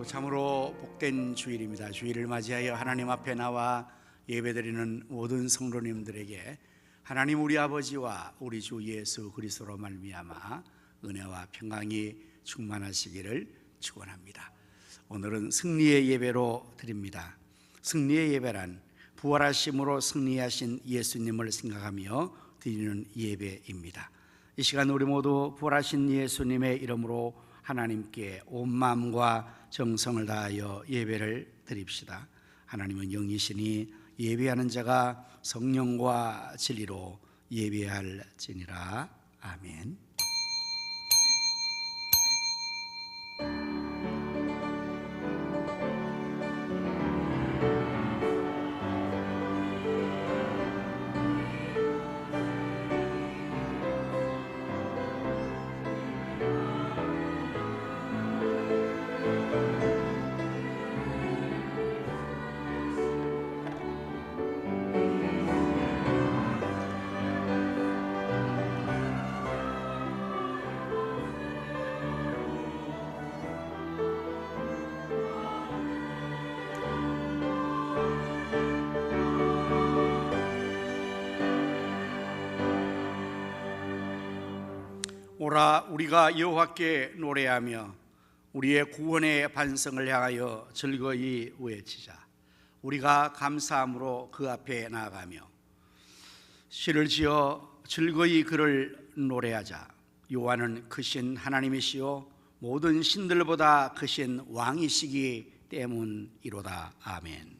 참으로 복된 주일입니다. 주일을 맞이하여 하나님 앞에 나와 예배드리는 모든 성도님들에게 하나님 우리 아버지와 우리 주 예수 그리스도로 말미암아 은혜와 평강이 충만하시기를 축원합니다. 오늘은 승리의 예배로 드립니다. 승리의 예배란 부활하심으로 승리하신 예수님을 생각하며 드리는 예배입니다. 이 시간 우리 모두 부활하신 예수님의 이름으로 하나님께 온 마음과 정성을 다하여 예배를 드립시다. 하나님은 영이시니 예배하는 자가 성령과 진리로 예배할지니라. 아멘. 오라 우리가 여호와께 노래하며 우리의 구원의 반성을 향하여 즐거이 외치자. 우리가 감사함으로 그 앞에 나아가며 시를 지어 즐거이 그를 노래하자. 여호와는 크신 하나님이시요 모든 신들보다 크신 왕이시기 때문이로다. 아멘.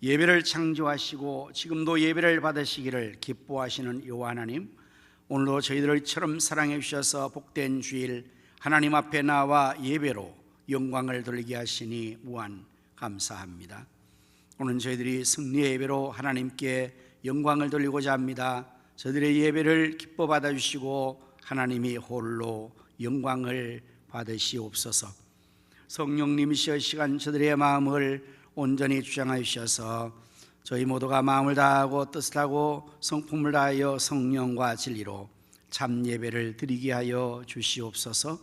예배를 창조하시고 지금도 예배를 받으시기를 기뻐하시는 여호와 하나님, 오늘도 저희들을 이처럼 사랑해 주셔서 복된 주일 하나님 앞에 나와 예배로 영광을 돌리게 하시니 무한 감사합니다. 오늘 저희들이 승리의 예배로 하나님께 영광을 돌리고자 합니다. 저희들의 예배를 기뻐 받아주시고 하나님이 홀로 영광을 받으시옵소서. 성령님이시여 시간 저들의 마음을 온전히 주장하여 주셔서 저희 모두가 마음을 다하고 뜻을 다하고 성품을 다하여 성령과 진리로 참 예배를 드리게 하여 주시옵소서.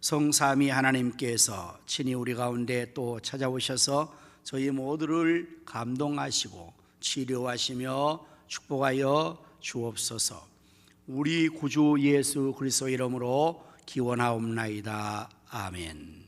성삼위 하나님께서 친히 우리 가운데 또 찾아오셔서 저희 모두를 감동하시고 치료하시며 축복하여 주옵소서. 우리 구주 예수 그리스도 이름으로 기원하옵나이다. 아멘.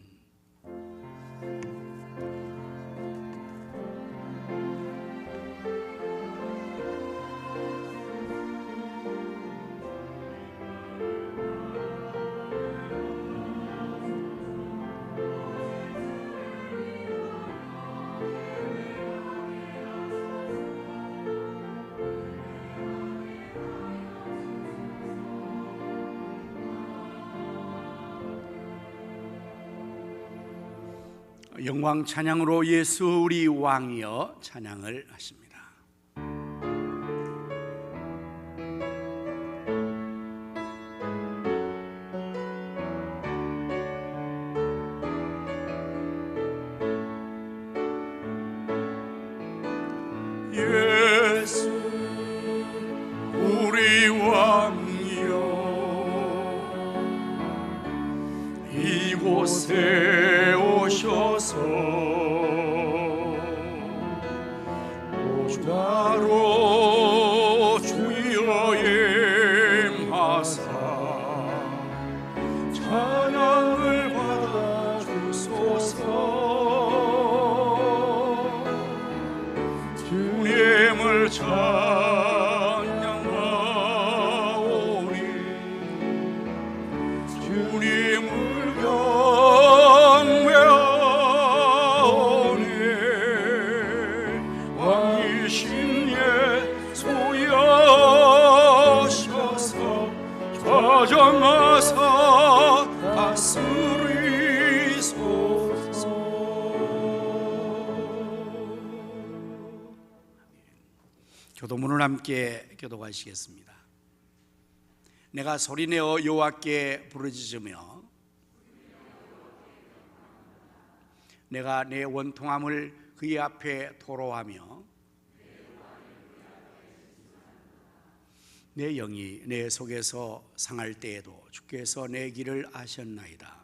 영광 찬양으로 예수 우리 왕이여 찬양을 하십니다. 예수 우리 왕이여 이곳에 오셔서 보좌로 주여 임하사 찬양을 받아 주소서. 주님을 찬양하오니 주님을 경배하오니 왕이신 예수여셔서 좌정하사 다스리소서. 교도문을 함께 교도하시겠습니다. 내가 소리내어 여호와께 부르짖으며 내가 내 원통함을 그의 앞에 토로하며 내 영이 내 속에서 상할 때에도 주께서 내 길을 아셨나이다.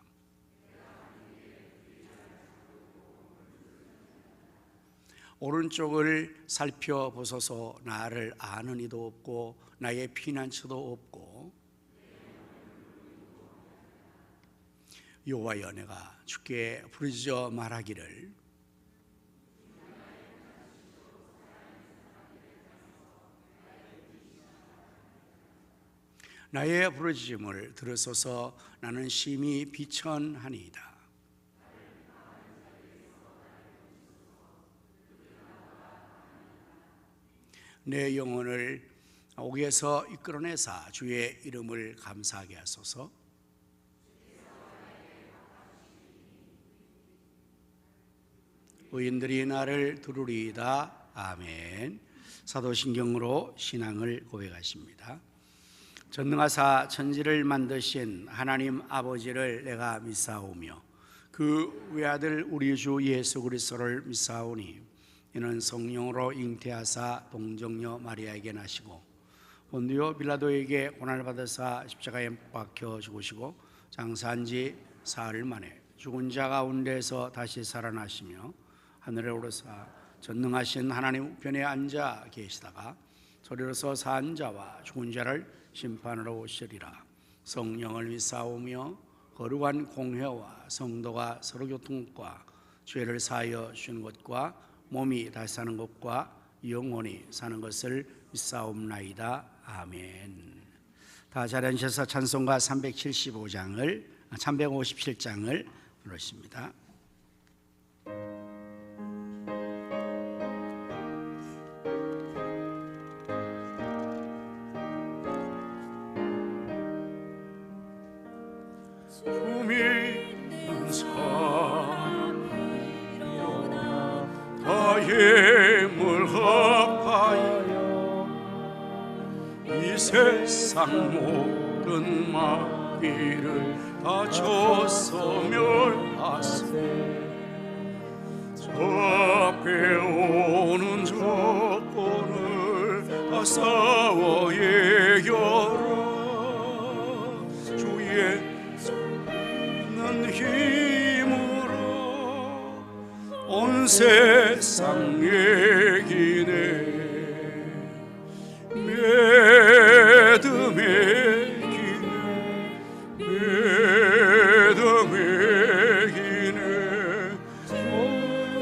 오른쪽을 살펴보소서. 나를 아는 이도 없고 나의 피난처도 없고 여호와여 내가 주께 부르짖어 말하기를 나의 부르짖음을 들으소서. 나는 심히 비천하니이다. 내 영혼을 옥에서 이끌어내사 주의 이름을 감사하게 하소서. 의인들이 나를 두루리이다. 아멘. 사도신경으로 신앙을 고백하십니다. 전능하사 천지를 만드신 하나님 아버지를 내가 믿사오며 그 외아들 우리 주 예수 그리스도를 믿사오니 이는 성령으로 잉태하사 동정녀 마리아에게 나시고 본디오 빌라도에게 고난을 받으사 십자가에 못 박혀 죽으시고 장사한 지 사흘 만에 죽은 자 가운데서 다시 살아나시며 하늘에 오르사 전능하신 하나님 우편에 앉아 계시다가 저리로서 산 자와 죽은 자를 심판하러 오시리라. 성령을 믿사오며 거룩한 공회와 성도가 서로 교통과 죄를 사하여 주는 것과 몸이 다시 사는 것과 영원히 사는 것을 믿사옵나이다. 아멘. 다 잘 앉으셔서 찬송가 357장을 부르십니다. 믿는 사람 일어나 다 힘을 합하여 이 세상 모든 마귀를 다 쳐서 멸하세. 저 앞에 오는 적군을 다 싸워 이겨라. 주의 힘으로 온 세상 이기네. 믿음의 기네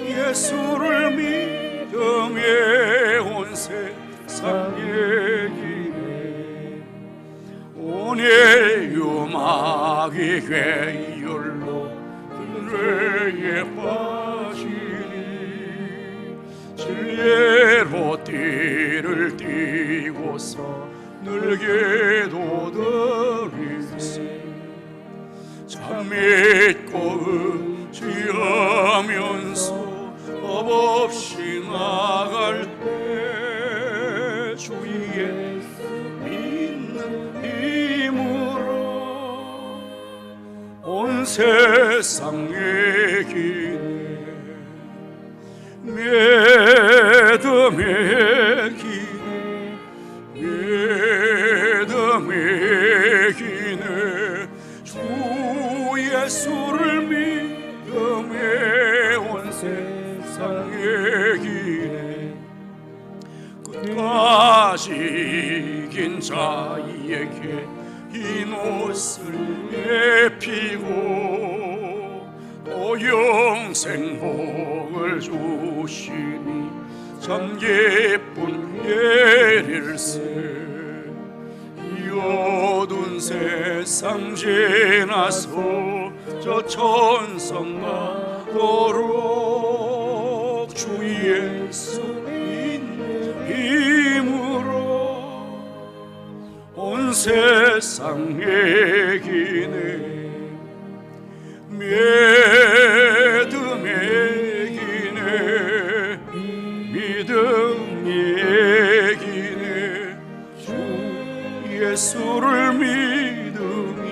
예수를 믿음에 온 세상 이기네. 오늘 유마귀 괴율로 그네에 빠지니 진리로 띠를 띠고서 늘게도 들이세. 참 믿고 지으면서 법 없이 나갈 때 주 예수 믿는 힘으로 온 세상의 기네 믿음의 기네 믿음의 기네 주 예수를 믿음에 온 세상의 기네 끝까지 이긴 자에게 흰 옷을 입히고 또 영생복을 주시니 참 예쁜 예일세 이 어두운 세상 지나서 저 천성 가도록 주 예수 믿는 힘으로 온 세상의 기네 믿음의 기네 믿음의 기네 주 예수를 믿음이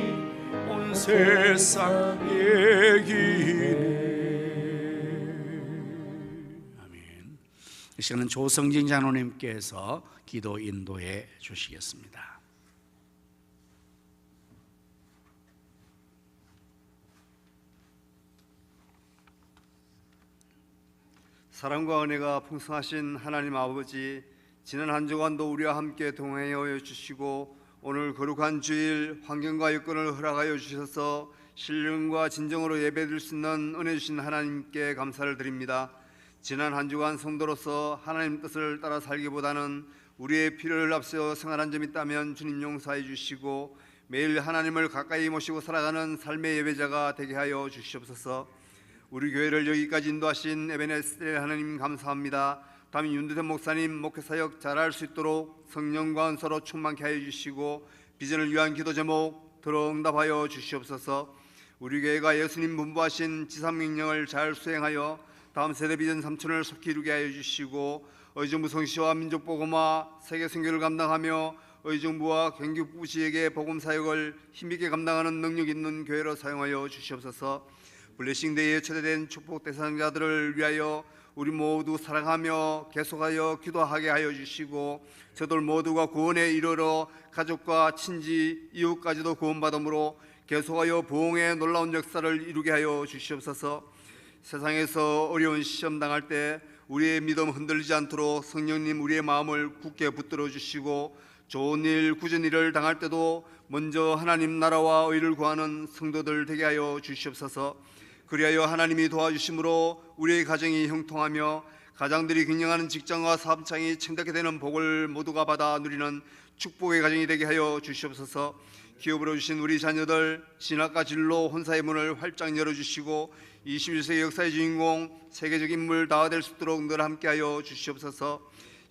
온 세상의 기네. 아멘. 이 시간은 조성진 장로님께서 기도 인도해 주시겠습니다. 사랑과 은혜가 풍성하신 하나님 아버지, 지난 한 주간도 우리와 함께 동행하여 주시고 오늘 거룩한 주일 환경과 여건을 허락하여 주셔서 신령과 진정으로 예배드릴 수 있는 은혜 주신 하나님께 감사를 드립니다. 지난 한 주간 성도로서 하나님 뜻을 따라 살기보다는 우리의 필요를 앞세워 생활한 점이 있다면 주님 용서해 주시고 매일 하나님을 가까이 모시고 살아가는 삶의 예배자가 되게 하여 주시옵소서. 우리 교회를 여기까지 인도하신 에베네스의 하나님 감사합니다. 다음에 윤두선 목사님 목회사역 잘할 수 있도록 성령과 은사로 충만케 하여 주시고 비전을 위한 기도 제목 들어 응답하여 주시옵소서. 우리 교회가 예수님 분부하신 지상명령을 잘 수행하여 다음 세대 비전 3천을 속히 이루게 하여 주시고 의정부 성시와 민족복음화 세계 선교를 감당하며 의정부와 경기부시에게 복음사역을 힘있게 감당하는 능력 있는 교회로 사용하여 주시옵소서. 블레싱데이에 초대된 축복 대상자들을 위하여 우리 모두 사랑하며 계속하여 기도하게 하여 주시고 저들 모두가 구원에 이르러 가족과 친지 이웃까지도 구원받음으로 계속하여 부흥의 놀라운 역사를 이루게 하여 주시옵소서. 세상에서 어려운 시험 당할 때 우리의 믿음 흔들리지 않도록 성령님 우리의 마음을 굳게 붙들어 주시고 좋은 일 굳은 일을 당할 때도 먼저 하나님 나라와 의를 구하는 성도들 되게 하여 주시옵소서. 그리하여 하나님이 도와주심으로 우리의 가정이 형통하며 가장들이 균형하는 직장과 사업장이 청탁게 되는 복을 모두가 받아 누리는 축복의 가정이 되게 하여 주시옵소서. 기업으로 주신 우리 자녀들 신학과 진로 혼사의 문을 활짝 열어주시고 21세기 역사의 주인공 세계적 인물 다 될 수 있도록 늘 함께하여 주시옵소서.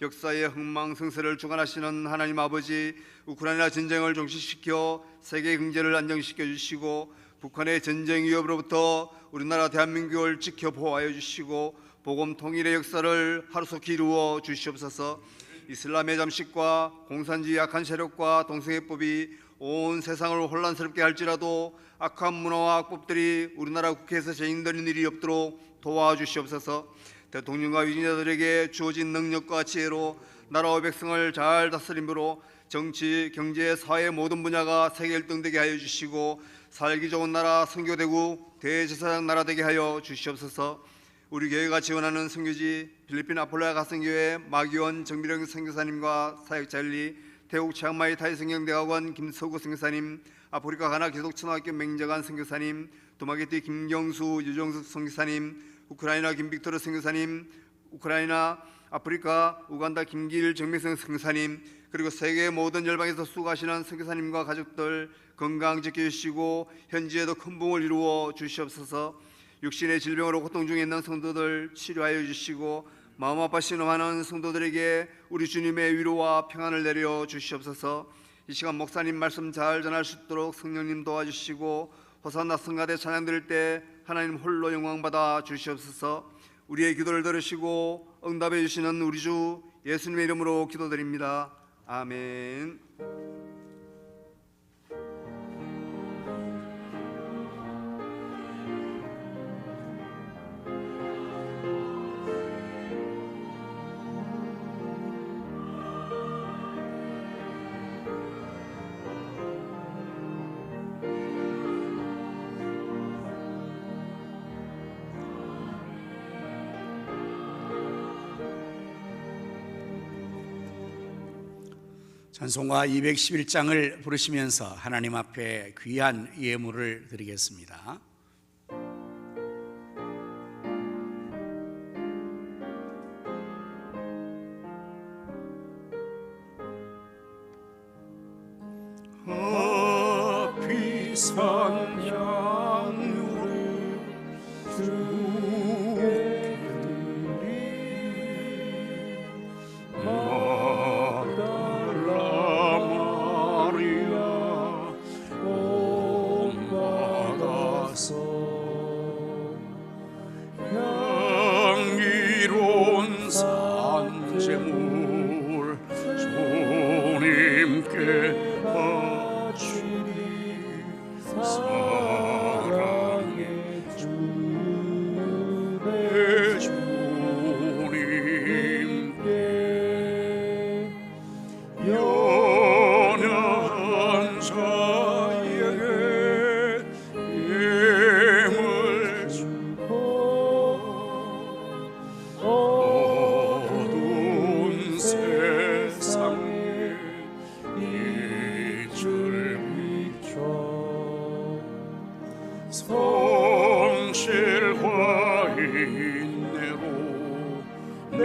역사의 흥망성쇠를 주관하시는 하나님 아버지, 우크라이나 전쟁을 종식시켜 세계 경제를 안정시켜 주시고 북한의 전쟁 위협으로부터 우리나라 대한민국을 지켜 보호하여 주시고 복음 통일의 역사를 하루속히 이루어 주시옵소서. 이슬람의 잠식과 공산주의 악한 세력과 동성애법이 온 세상을 혼란스럽게 할지라도 악한 문화와 악법들이 우리나라 국회에서 진행되는 일이 없도록 도와주시옵소서. 대통령과 위진자들에게 주어진 능력과 지혜로 나라와 백성을 잘 다스림으로 정치, 경제, 사회 모든 분야가 세계 1등 되게 하여 주시고 살기 좋은 나라 선교대국 대제사장 나라 되게 하여 주시옵소서. 우리 교회가 지원하는 선교지 필리핀 아폴로아 가성교회 마기원 정미령 선교사님과 사역자 엘리, 태국 치앙마이 타이성경대학원 김서구 선교사님, 아프리카 가나 기독초등학교 맹정한 선교사님, 도마게티 김경수 유정숙 선교사님, 우크라이나 김빅토르 선교사님, 우크라이나 아프리카 우간다 김길 정명성 선교사님, 그리고 세계 모든 열방에서 수고하시는 선교사님과 가족들 건강 지켜주시고 현지에도 큰 부흥을 이루어 주시옵소서. 육신의 질병으로 고통 중에 있는 성도들 치료하여 주시고 마음 아파 신음하는 성도들에게 우리 주님의 위로와 평안을 내려 주시옵소서. 이 시간 목사님 말씀 잘 전할 수 있도록 성령님 도와주시고 호산나 성가대 찬양 드릴 때 하나님 홀로 영광 받아 주시옵소서. 우리의 기도를 들으시고 응답해 주시는 우리 주 예수님의 이름으로 기도드립니다. 아멘. 찬송가 211장을 부르시면서 하나님 앞에 귀한 예물을 드리겠습니다. 비싼 양육을 주께 드리 마달라 마리아 본받아서 향기로운 산재물 주님께 사랑의 주 내 주님께 연약한 자에게 힘을 주고 어두운 세상에 빛을 비춰 성실과 인내로 내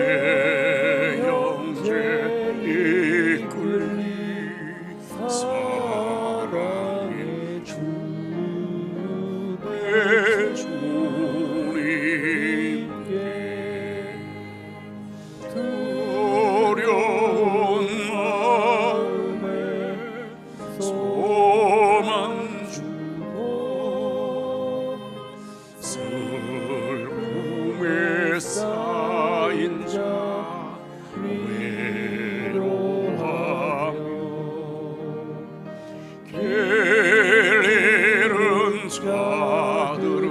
영제 이끌리 사랑의 주 내 주님께 두려운 마음에 소망 주고 슬픔에 쌓인 자 외로워하며 길 잃은 자들을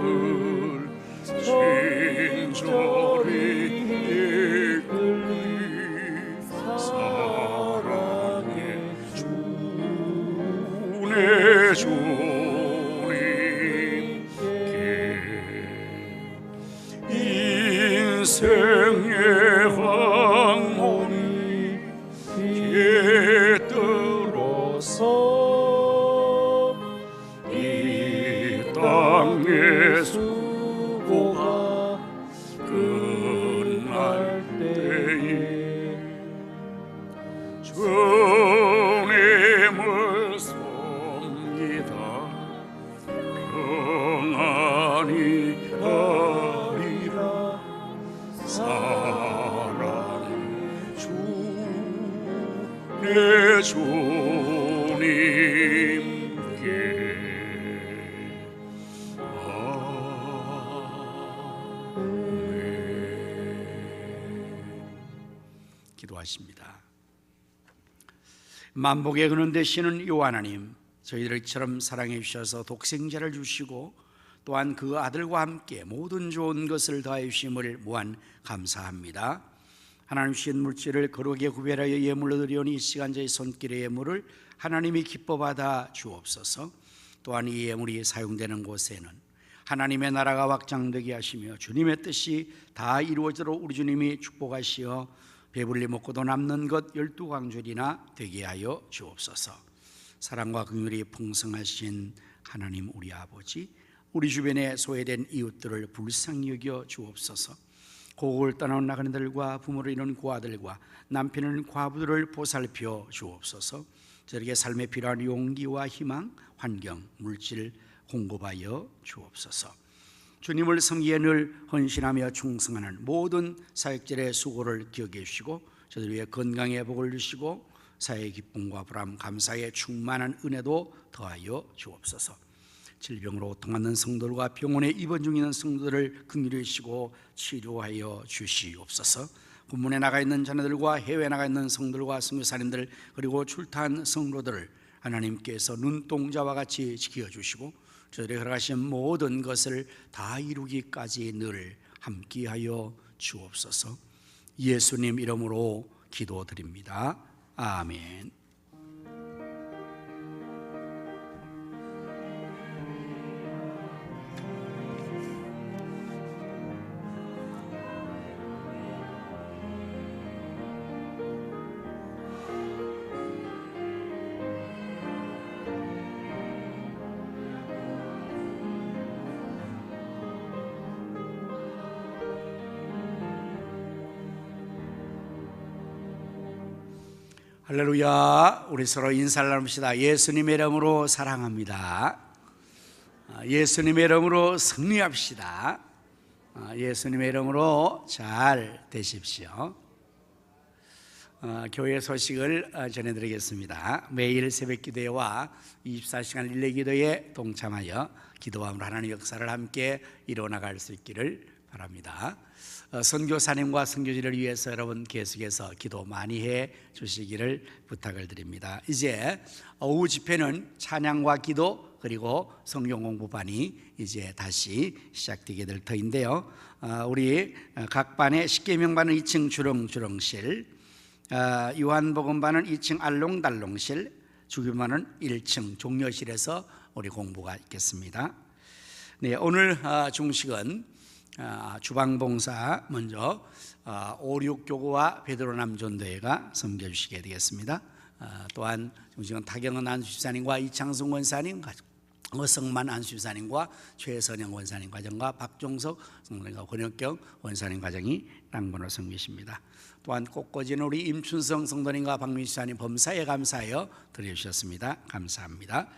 친절히 이끌리 사랑의 주 내 주님께 인생의 항문이 깃들어서 이 땅의 수고가 끝날 때에 주님을 섬기다 평안히 가리라 사랑의 주 내 주님께 기도하십니다. 만복의 근원 되시는 요 하나님, 저희들처럼 사랑해 주셔서 독생자를 주시고 또한 그 아들과 함께 모든 좋은 것을 더하여 주심을 무한 감사합니다. 하나님 주신 물질을 거룩하게 구별하여 예물로 드리오니 이 시간 저희 손길의 예물을 하나님이 기뻐 받아 주옵소서. 또한 이 예물이 사용되는 곳에는 하나님의 나라가 확장되게 하시며 주님의 뜻이 다 이루어지도록 우리 주님이 축복하시어 배불리 먹고도 남는 것 12광줄이나 되게 하여 주옵소서. 사랑과 긍휼이 풍성하신 하나님 우리 아버지, 우리 주변에 소외된 이웃들을 불쌍히 여겨 주옵소서. 고국을 떠나 나가는 들과 부모를 잃은 고아들과 남편을 잃은 과부들을 보살펴 주옵소서. 저에게 삶에 필요한 용기와 희망, 환경, 물질 공급하여 주옵소서. 주님을 섬기에 늘 헌신하며 충성하는 모든 사역자의 수고를 기억해 주시고 저들 위해 건강의 복을 주시고 사회의 기쁨과 보람, 감사의 충만한 은혜도 더하여 주옵소서. 질병으로 고통하는 성도들과 병원에 입원 중인 성도들을 긍휼히 여기시고 치료하여 주시옵소서. 군문에 나가 있는 자녀들과 해외에 나가 있는 성도들과 선교사님들 그리고 출타한 성도들을 하나님께서 눈동자와 같이 지켜주시고 저들이 허락하신 모든 것을 다 이루기까지 늘 함께하여 주옵소서. 예수님 이름으로 기도드립니다. 아멘. 할렐루야. 우리 서로 인사를 나눕시다. 예수님의 이름으로 사랑합니다. 예수님의 이름으로 승리합시다. 예수님의 이름으로 잘 되십시오. 교회 소식을 전해드리겠습니다. 매일 새벽 기도회와 24시간 릴레이 기도에 동참하여 기도함으로 하나님의 역사를 함께 이루어나갈 수 있기를 바랍니다. 선교사님과 선교지를 위해서 여러분 계속해서 기도 많이 해 주시기를 부탁을 드립니다. 이제 오후 집회는 찬양과 기도 그리고 성경 공부반이 이제 다시 시작되게 될 터인데요. 우리 각 반의 십계명반은 2층 주렁주렁실, 요한복음반은 2층 알롱달롱실, 주기반은 1층 종려실에서 우리 공부가 있겠습니다. 네, 오늘 중식은 주방봉사 먼저 56교구와 베드로 남전도회가 섬겨주시게 되겠습니다. 또한 중식은 타경은 안수집사님과 이창승 원사님, 어성만 안수집사님과 최선영 원사님 과정과 박종석 성도님과 권혁경 원사님 과정이 당번으로 섬기십니다. 또한 꽃꽂이는 우리 임춘성 성도님과 박민수사님 범사에 감사하여 드려주셨습니다. 감사합니다.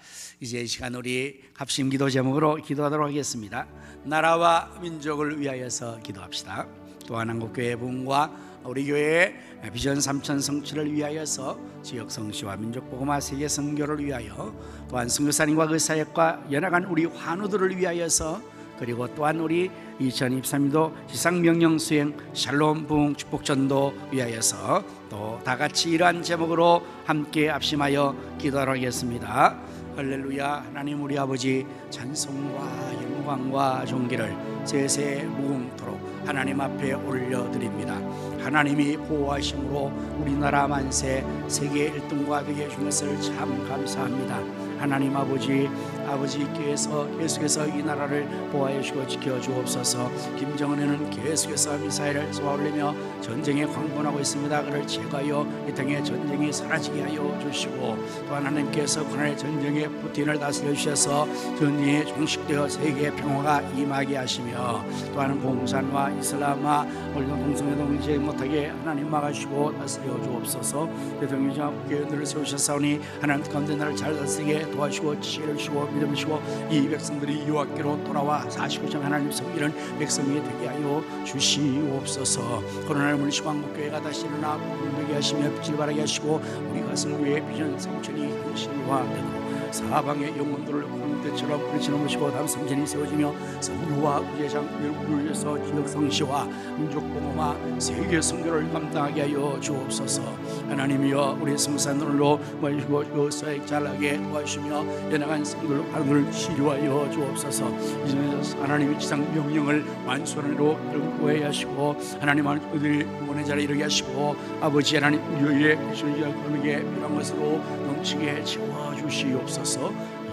이제 이 시간 우리 합심기도 제목으로 기도하도록 하겠습니다. 나라와 민족을 위하여서 기도합시다. 또한 한국교회 부흥과 우리 교회의 비전 3천 성취를 위하여서 지역 성취와 민족 복음화 세계 선교를 위하여 또한 선교사님과 그 사역과 연합한 우리 환우들을 위하여서 그리고 또한 우리 2023년도 지상명령 수행 샬롬 부흥 축복전도 위하여서 또 다같이 이러한 제목으로 함께 합심하여 기도하러 하겠습니다. 할렐루야. 하나님 우리 아버지 찬송과 영광과 존귀를 세세 무궁토록 하나님 앞에 올려드립니다. 하나님이 보호하심으로 우리나라 만세 세계 1등과 되게 해준 것을 참 감사합니다. 하나님 아버지께서 계속해서 이 나라를 보호하여 주시고 지켜주옵소서. 김정은에는 계속해서 미사일을 쏘아올리며 전쟁에 광분하고 있습니다. 그를 제거하여 이 땅에 전쟁이 사라지게 하여 주시고 또한 하나님께서 고난의 전쟁에 푸틴을 다스려 주셔서 전쟁이 종식되어 세계 평화가 임하게 하시며 또한 공산과 이슬람과 우리 동성애 동지에 못하게 하나님 막아주시고 다스려 주옵소서. 대통령이자 교회들을 세우셨사오니 하나님 가운데 나를 잘 다스리게 도와주시고 지혜를 주시고 믿음을 주시고 이 백성들이 여호와께로 돌아와 49장 하나님 섬기는 백성이 되게 하여 주시옵소서. 코로나를 물리치고 한국교회가 다시 일어나 복음되게 하시며 빛을 발하게 하시고 우리 가슴을 위해 비전 성천이 현실화되도록 사방의 영혼들을 홍대처럼 그르치는 것이고 다음 성전이 세워지며 선교와 우제장 외국을 위해서 지역 성시와 민족 복음화 세계 선교를 감당하게 하여 주옵소서. 하나님이여 우리 성산으로 모이시고 요사에 잘하게 도와주시며 연약한 성들 하늘을 치료하여 주옵소서. 이전에 하나님의 지상 명령을 완수하는으로 구하게 하시고 하나님 우리의 구원의 자리에 이르게 하시고 아버지 하나님 우리의 주님에게 필요한 것으로 넘치게 채워주시옵소서.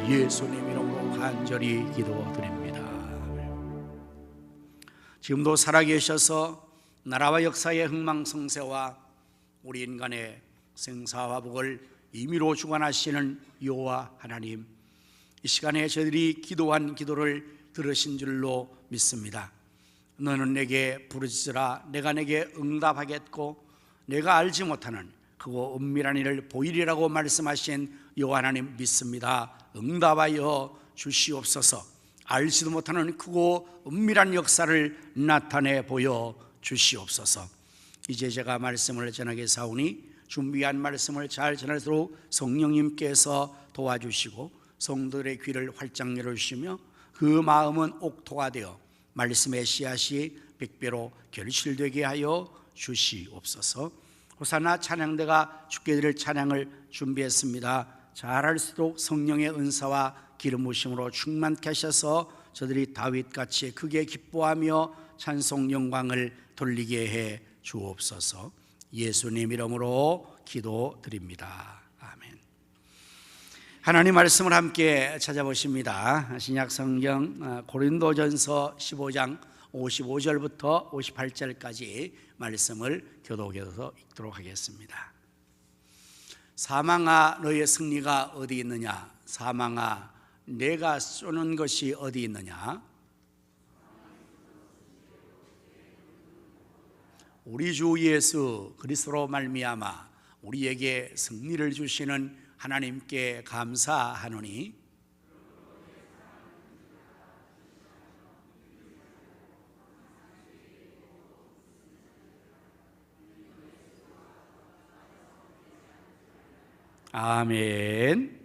예수님 이름으로 간절히 기도드립니다. 지금도 살아계셔서 나라와 역사의 흥망성쇠와 우리 인간의 생사화복을 임의로 주관하시는 여호와 하나님, 이 시간에 저희들이 기도한 기도를 들으신 줄로 믿습니다. 너는 내게 부르짖으라 내가 내게 응답하겠고 내가 알지 못하는 크고 은밀한 일을 보이리라고 말씀하신 여호와 하나님 믿습니다. 응답하여 주시옵소서. 알지도 못하는 크고 은밀한 역사를 나타내 보여 주시옵소서. 이제 제가 말씀을 전하겠사오니 준비한 말씀을 잘 전할수록 성령님께서 도와주시고 성도들의 귀를 활짝 열어주시며 그 마음은 옥토가 되어 말씀의 씨앗이 백배로 결실되게 하여 주시옵소서. 호산나 찬양대가 주께 드릴 찬양을 준비했습니다. 잘할수록 성령의 은사와 기름 부으심으로 충만케 하셔서 저들이 다윗같이 크게 기뻐하며 찬송 영광을 돌리게 해 주옵소서. 예수님 이름으로 기도드립니다. 아멘. 하나님 말씀을 함께 찾아보십니다. 신약 성경 고린도전서 15장 55절부터 58절까지 말씀을 교독해서 읽도록 하겠습니다. 사망아 너의 승리가 어디 있느냐? 사망아 내가 쏘는 것이 어디 있느냐? 우리 주 예수 그리스도로 말미암아 우리에게 승리를 주시는 하나님께 감사하노니 아멘.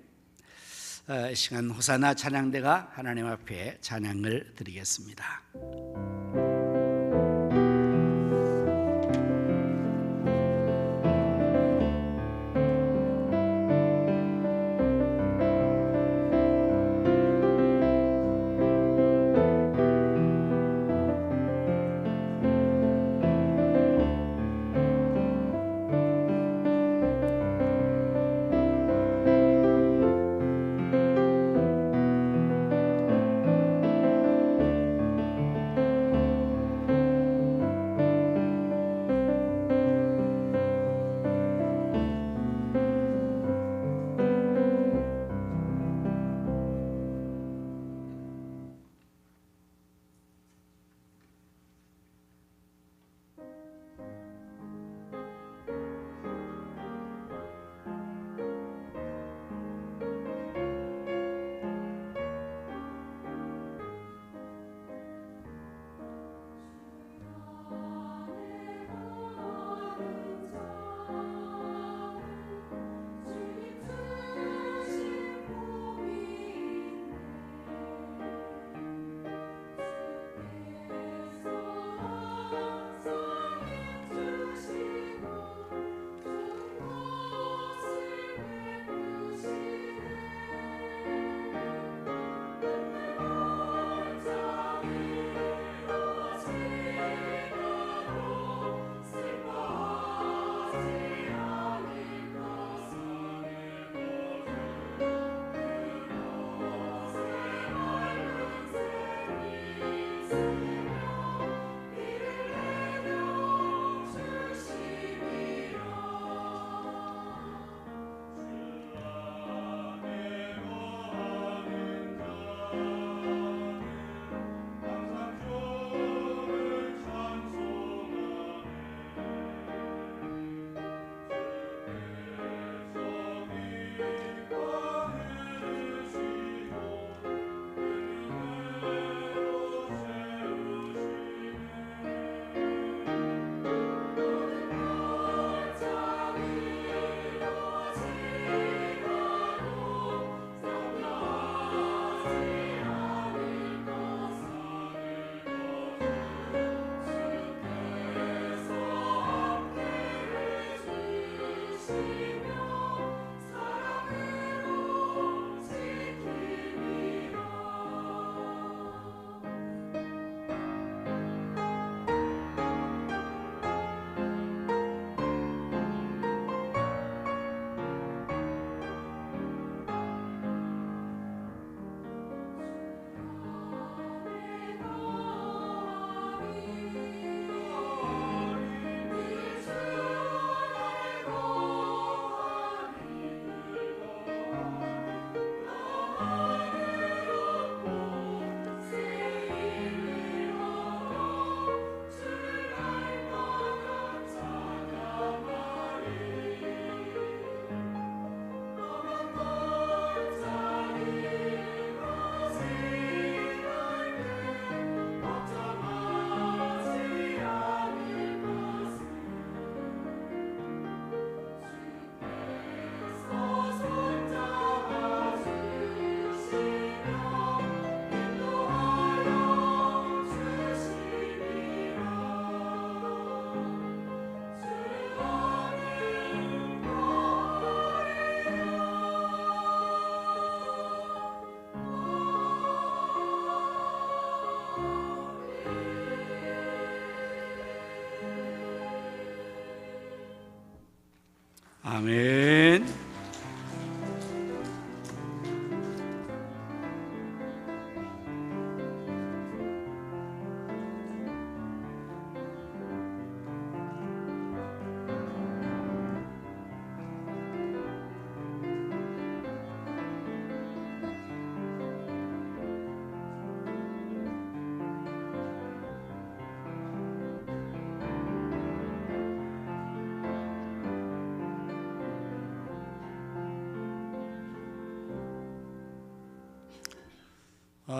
이 시간 호사나 찬양대가 하나님 앞에 찬양을 드리겠습니다.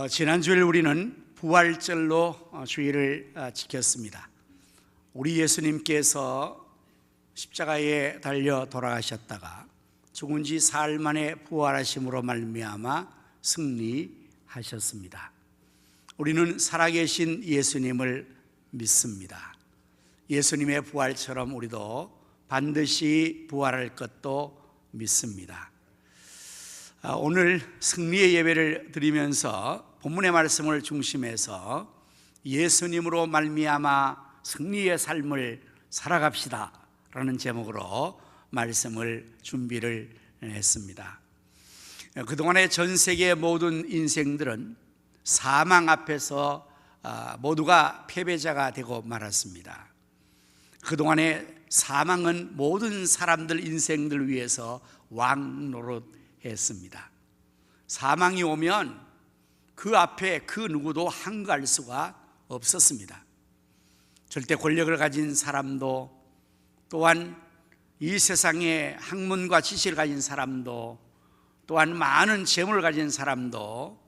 지난 주일 우리는 부활절로 주일을 지켰습니다. 우리 예수님께서 십자가에 달려 돌아가셨다가 죽은 지 사흘 만에 부활하심으로 말미암아 승리하셨습니다. 우리는 살아계신 예수님을 믿습니다. 예수님의 부활처럼 우리도 반드시 부활할 것도 믿습니다. 오늘 승리의 예배를 드리면서 본문의 말씀을 중심해서 예수님으로 말미암아 승리의 삶을 살아갑시다 라는 제목으로 말씀을 준비를 했습니다. 그동안의 전 세계의 모든 인생들은 사망 앞에서 모두가 패배자가 되고 말았습니다. 그동안의 사망은 모든 사람들 인생들 위해서 왕노릇했습니다. 사망이 오면 그 앞에 그 누구도 항거할 수가 없었습니다. 절대 권력을 가진 사람도, 또한 이 세상에 학문과 지식을 가진 사람도, 또한 많은 재물을 가진 사람도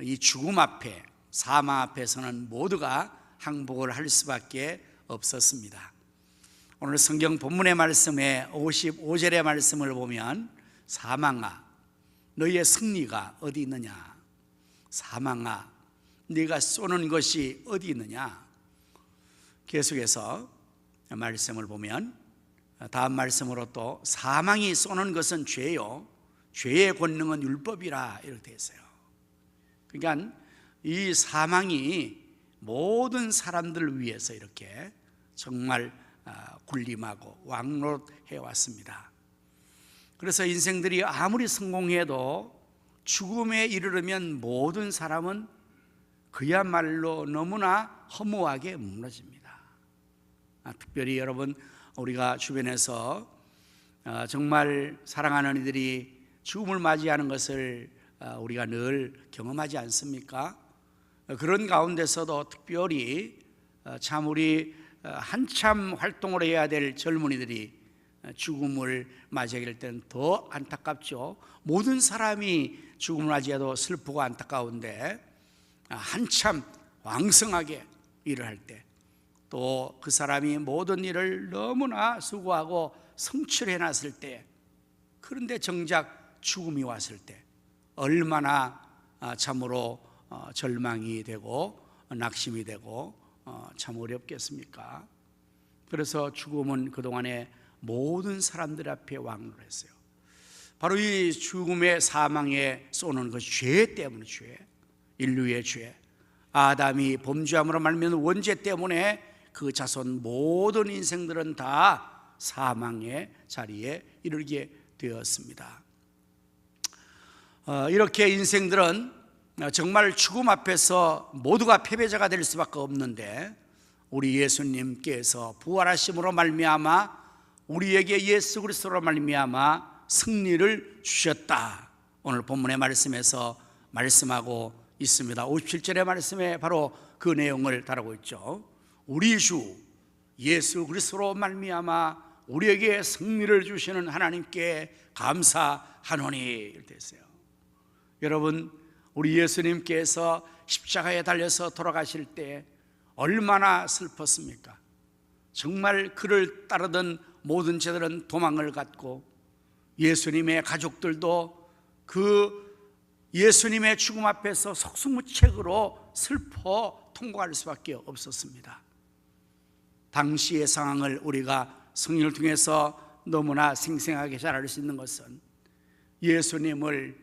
이 죽음 앞에, 사망 앞에서는 모두가 항복을 할 수밖에 없었습니다. 오늘 성경 본문의 말씀에 55절의 말씀을 보면 사망아 너희의 승리가 어디 있느냐, 사망아 네가 쏘는 것이 어디 있느냐. 계속해서 말씀을 보면 다음 말씀으로 또 사망이 쏘는 것은 죄요 죄의 권능은 율법이라 이렇게 되어 있어요. 그러니까 이 사망이 모든 사람들을 위해서 이렇게 정말 군림하고 왕노릇해 왔습니다. 그래서 인생들이 아무리 성공해도 죽음에 이르르면 모든 사람은 그야말로 너무나 허무하게 무너집니다. 특별히 여러분, 우리가 주변에서 정말 사랑하는 이들이 죽음을 맞이하는 것을 우리가 늘 경험하지 않습니까? 그런 가운데서도 특별히 참 우리 한참 활동을 해야 될 젊은이들이 죽음을 맞이하게 될 때는 더 안타깝죠. 모든 사람이 죽음을 맞이해도 슬프고 안타까운데 한참 왕성하게 일을 할 때, 또 그 사람이 모든 일을 너무나 수고하고 성취를 해놨을 때, 그런데 정작 죽음이 왔을 때 얼마나 참으로 절망이 되고 낙심이 되고 참 어렵겠습니까? 그래서 죽음은 그동안에 모든 사람들 앞에 왕노릇했어요. 바로 이 죽음의 사망에 쏘는 것이 죄 때문에, 죄, 인류의 죄, 아담이 범죄함으로 말미암은 원죄 때문에 그 자손 모든 인생들은 다 사망의 자리에 이르게 되었습니다. 이렇게 인생들은 정말 죽음 앞에서 모두가 패배자가 될 수밖에 없는데, 우리 예수님께서 부활하심으로 말미암아 우리에게 예수 그리스도로 말미암아 승리를 주셨다. 오늘 본문의 말씀에서 말씀하고 있습니다. 57절의 말씀에 바로 그 내용을 다루고 있죠. 우리 주 예수 그리스도로 말미암아 우리에게 승리를 주시는 하나님께 감사하노니 이렇게 했어요. 여러분, 우리 예수님께서 십자가에 달려서 돌아가실 때 얼마나 슬펐습니까? 정말 그를 따르던 모든 제들은 도망을 갔고, 예수님의 가족들도 그 예수님의 죽음 앞에서 속수무책으로 슬퍼 통과할 수밖에 없었습니다. 당시의 상황을 우리가 성경을 통해서 너무나 생생하게 잘 알 수 있는 것은, 예수님을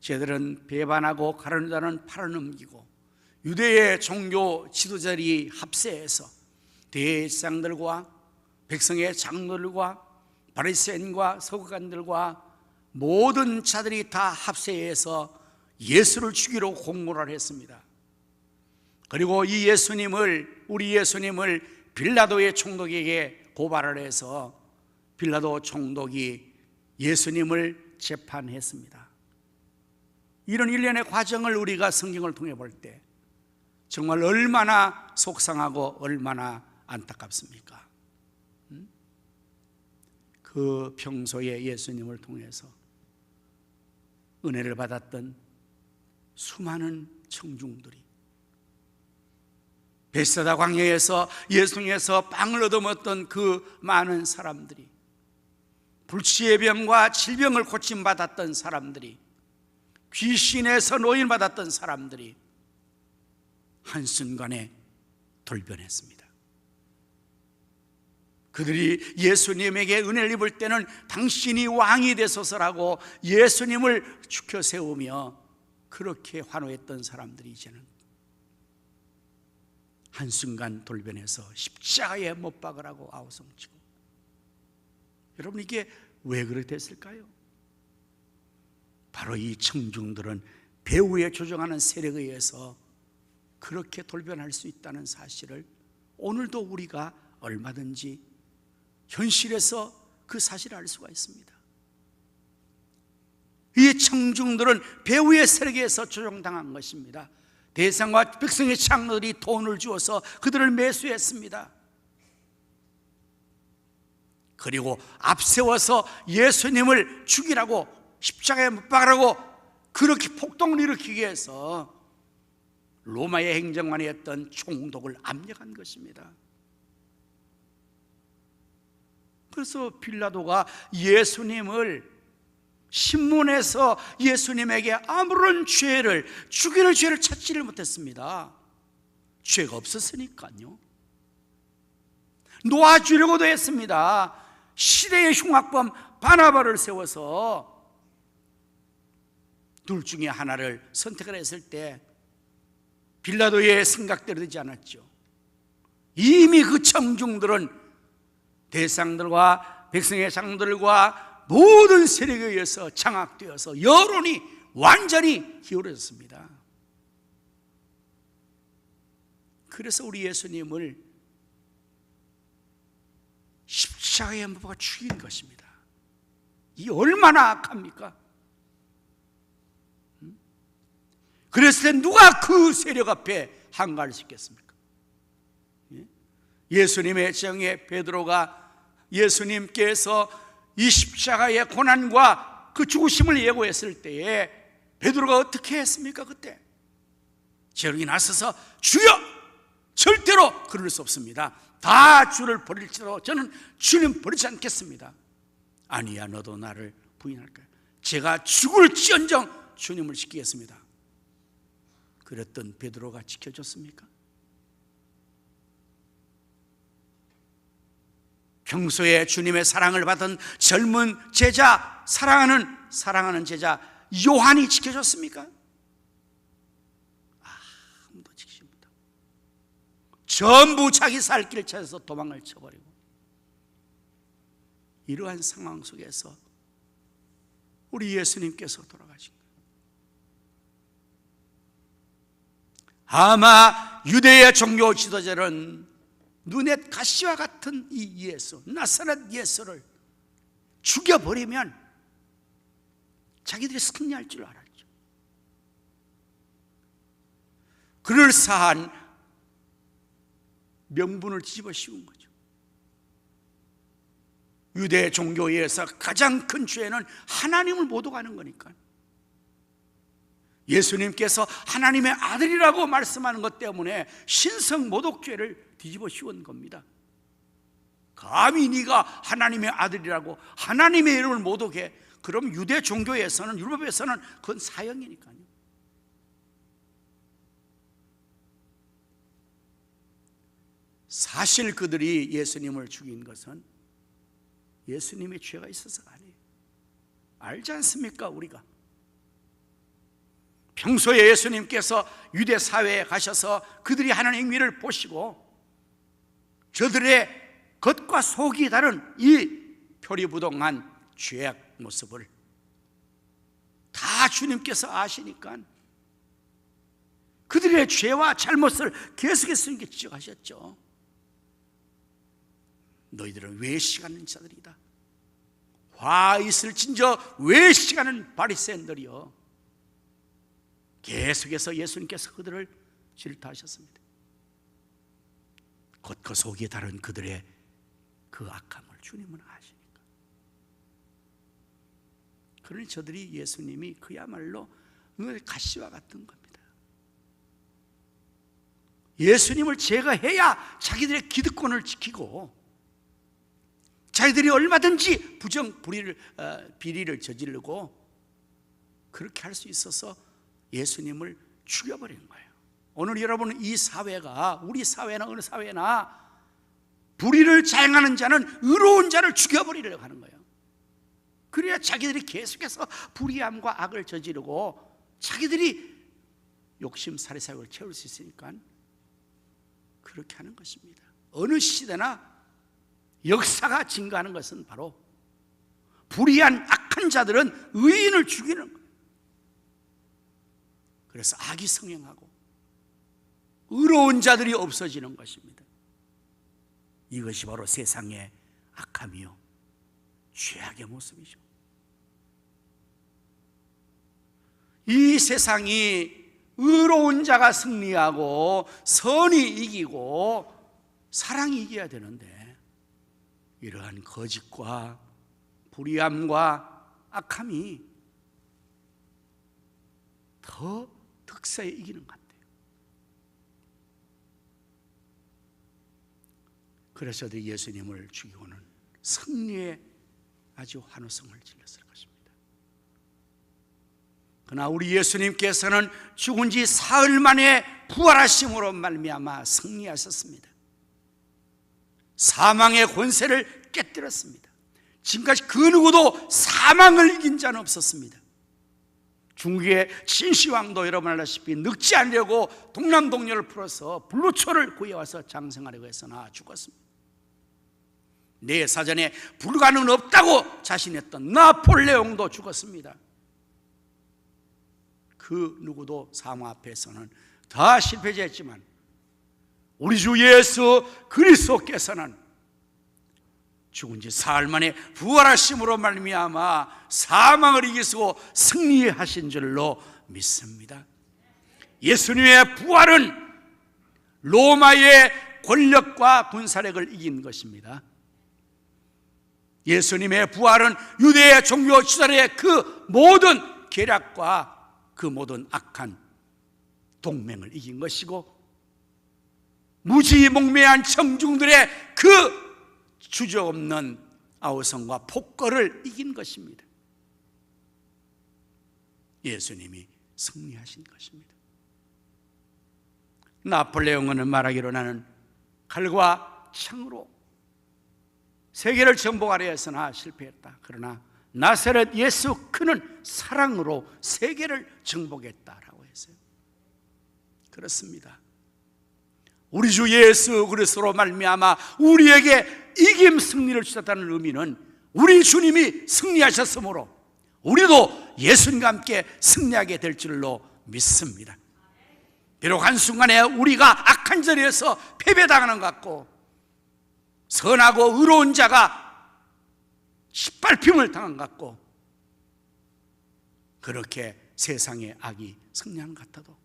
제들은 배반하고 가룟 유다는 팔아넘기고, 유대의 종교 지도자들이 합세해서 대제사장들과 백성의 장로들과 바리새인과 서기관들과 모든 자들이 다 합세해서 예수를 죽이러 공모를 했습니다. 그리고 이 예수님을, 우리 예수님을 빌라도의 총독에게 고발을 해서 빌라도 총독이 예수님을 재판했습니다. 이런 일련의 과정을 우리가 성경을 통해 볼 때 정말 얼마나 속상하고 얼마나 안타깝습니까? 그 평소에 예수님을 통해서 은혜를 받았던 수많은 청중들이 베세다 광야에서 예수님께서 빵을 얻어먹었던 그 많은 사람들이, 불치의 병과 질병을 고침받았던 사람들이, 귀신에서 노인받았던 사람들이 한순간에 돌변했습니다. 그들이 예수님에게 은혜를 입을 때는 당신이 왕이 되소서라고 예수님을 죽여 세우며 그렇게 환호했던 사람들이 이제는 한순간 돌변해서 십자가에 못 박으라고 아우성치고. 여러분, 이게 왜 그렇게 됐을까요? 바로 이 청중들은 배후에 조종하는 세력에 의해서 그렇게 돌변할 수 있다는 사실을 오늘도 우리가 얼마든지 현실에서 그 사실을 알 수가 있습니다. 이 청중들은 배후의 세력에 의해서 조종당한 것입니다. 대상과 백성의 장로들이 돈을 주어서 그들을 매수했습니다. 그리고 앞세워서 예수님을 죽이라고, 십자가에 못 박으라고 그렇게 폭동을 일으키기 위해서 로마의 행정관이었던 총독을 압력한 것입니다. 그래서 빌라도가 예수님을 신문에서 예수님에게 아무런 죄를, 죽이는 죄를 찾지를 못했습니다. 죄가 없었으니까요. 놓아주려고도 했습니다. 시대의 흉악범 바나바를 세워서 둘 중에 하나를 선택을 했을 때 빌라도의 생각대로 되지 않았죠. 이미 그 청중들은 대상들과 백성의 장들과 모든 세력에 의해서 장악되어서 여론이 완전히 기울어졌습니다. 그래서 우리 예수님을 십자가에 못 박아 죽인 것입니다. 이 얼마나 악합니까? 그랬을 때 누가 그 세력 앞에 한가할 수 있겠습니까? 예수님의 정에 베드로가 예수님께서 이 십자가의 고난과 그 죽으심을 예고했을 때에 베드로가 어떻게 했습니까? 그때 재롱이 나서서 주여, 절대로 그럴 수 없습니다. 다 주를 버릴지라도 저는 주님 버리지 않겠습니다. 아니야, 너도 나를 부인할까요? 제가 죽을지언정 주님을 지키겠습니다. 그랬던 베드로가 지켜줬습니까? 평소에 주님의 사랑을 받은 젊은 제자, 사랑하는 제자 요한이 지켜줬습니까? 아무도 지키지 못하고 전부 자기 살 길을 찾아서 도망을 쳐버리고, 이러한 상황 속에서 우리 예수님께서 돌아가신 거예요. 아마 유대의 종교 지도자는 눈에 가시와 같은 이 예수, 나사렛 예수를 죽여버리면 자기들이 승리할 줄 알았죠. 그럴싸한 명분을 뒤집어 씌운 거죠. 유대 종교에서 가장 큰 죄는 하나님을 모독하는 거니까. 예수님께서 하나님의 아들이라고 말씀하는 것 때문에 신성 모독죄를 뒤집어 씌운 겁니다. 감히 네가 하나님의 아들이라고 하나님의 이름을 모독해? 그럼 유대 종교에서는, 율법에서는 그건 사형이니까요. 사실 그들이 예수님을 죽인 것은 예수님의 죄가 있어서가 아니에요. 알지 않습니까? 우리가 평소에 예수님께서 유대 사회에 가셔서 그들이 하는 행위를 보시고 저들의 겉과 속이 다른 이 표리부동한 죄악 모습을 다 주님께서 아시니까 그들의 죄와 잘못을 계속해서 지적하셨죠. 너희들은 외식하는 자들이다. 화 있을진저 외식하는 바리새인들이여. 계속해서 예수님께서 그들을 질타하셨습니다. 겉과 속이 다른 그들의 그 악함을 주님은 아시니까. 그러니 저들이 예수님이 그야말로 눈에 가시와 같은 겁니다. 예수님을 제거해야 자기들의 기득권을 지키고 자기들이 얼마든지 비리를 저지르고 그렇게 할 수 있어서 예수님을 죽여버리는 거예요. 오늘 여러분, 이 사회가, 우리 사회나 어느 사회나 불의를 자행하는 자는 의로운 자를 죽여버리려고 하는 거예요. 그래야 자기들이 계속해서 불의함과 악을 저지르고 자기들이 욕심 사리사욕을 채울 수 있으니까 그렇게 하는 것입니다. 어느 시대나 역사가 증거하는 것은 바로 불의한 악한 자들은 의인을 죽이는 거예요. 그래서 악이 성행하고 의로운 자들이 없어지는 것입니다. 이것이 바로 세상의 악함이요 죄악의 모습이죠. 이 세상이 의로운 자가 승리하고 선이 이기고 사랑이 이겨야 되는데 이러한 거짓과 불의함과 악함이 더 득세에 이기는 것 같아요. 그래서 예수님을 죽이고는 승리의 아주 환호성을 질렀을 것입니다. 그러나 우리 예수님께서는 죽은 지 사흘 만에 부활하심으로 말미암아 승리하셨습니다. 사망의 권세를 깨뜨렸습니다. 지금까지 그 누구도 사망을 이긴 자는 없었습니다. 중국의 진시황도 여러분 알다시피 늙지 않으려고 동남동녀를 풀어서 불로초를 구해와서 장생하려고 했으나 죽었습니다. 내 사전에 불가능은 없다고 자신했던 나폴레옹도 죽었습니다. 그 누구도 사망 앞에서는 다 실패했지만 우리 주 예수 그리스도께서는 죽은 지 사흘 만에 부활하심으로 말미암아 사망을 이기시고 승리하신 줄로 믿습니다. 예수님의 부활은 로마의 권력과 군사력을 이긴 것입니다. 예수님의 부활은 유대의 종교 지도자의 그 모든 계략과 그 모든 악한 동맹을 이긴 것이고 무지몽매한 청중들의 그 주저없는 아우성과 폭거를 이긴 것입니다. 예수님이 승리하신 것입니다. 나폴레옹은 말하기로 나는 칼과 창으로 세계를 정복하려 했으나 실패했다. 그러나 나사렛 예수 그는 사랑으로 세계를 정복했다라고 했어요. 그렇습니다. 우리 주 예수 그리스도로 말미암아 우리에게 이김 승리를 주셨다는 의미는 우리 주님이 승리하셨으므로 우리도 예수님과 함께 승리하게 될 줄로 믿습니다. 비록 한순간에 우리가 악한 자리에서 패배당하는 것 같고 선하고 의로운 자가 짓밟힘을 당한 것 같고 그렇게 세상의 악이 승리하는 것 같아도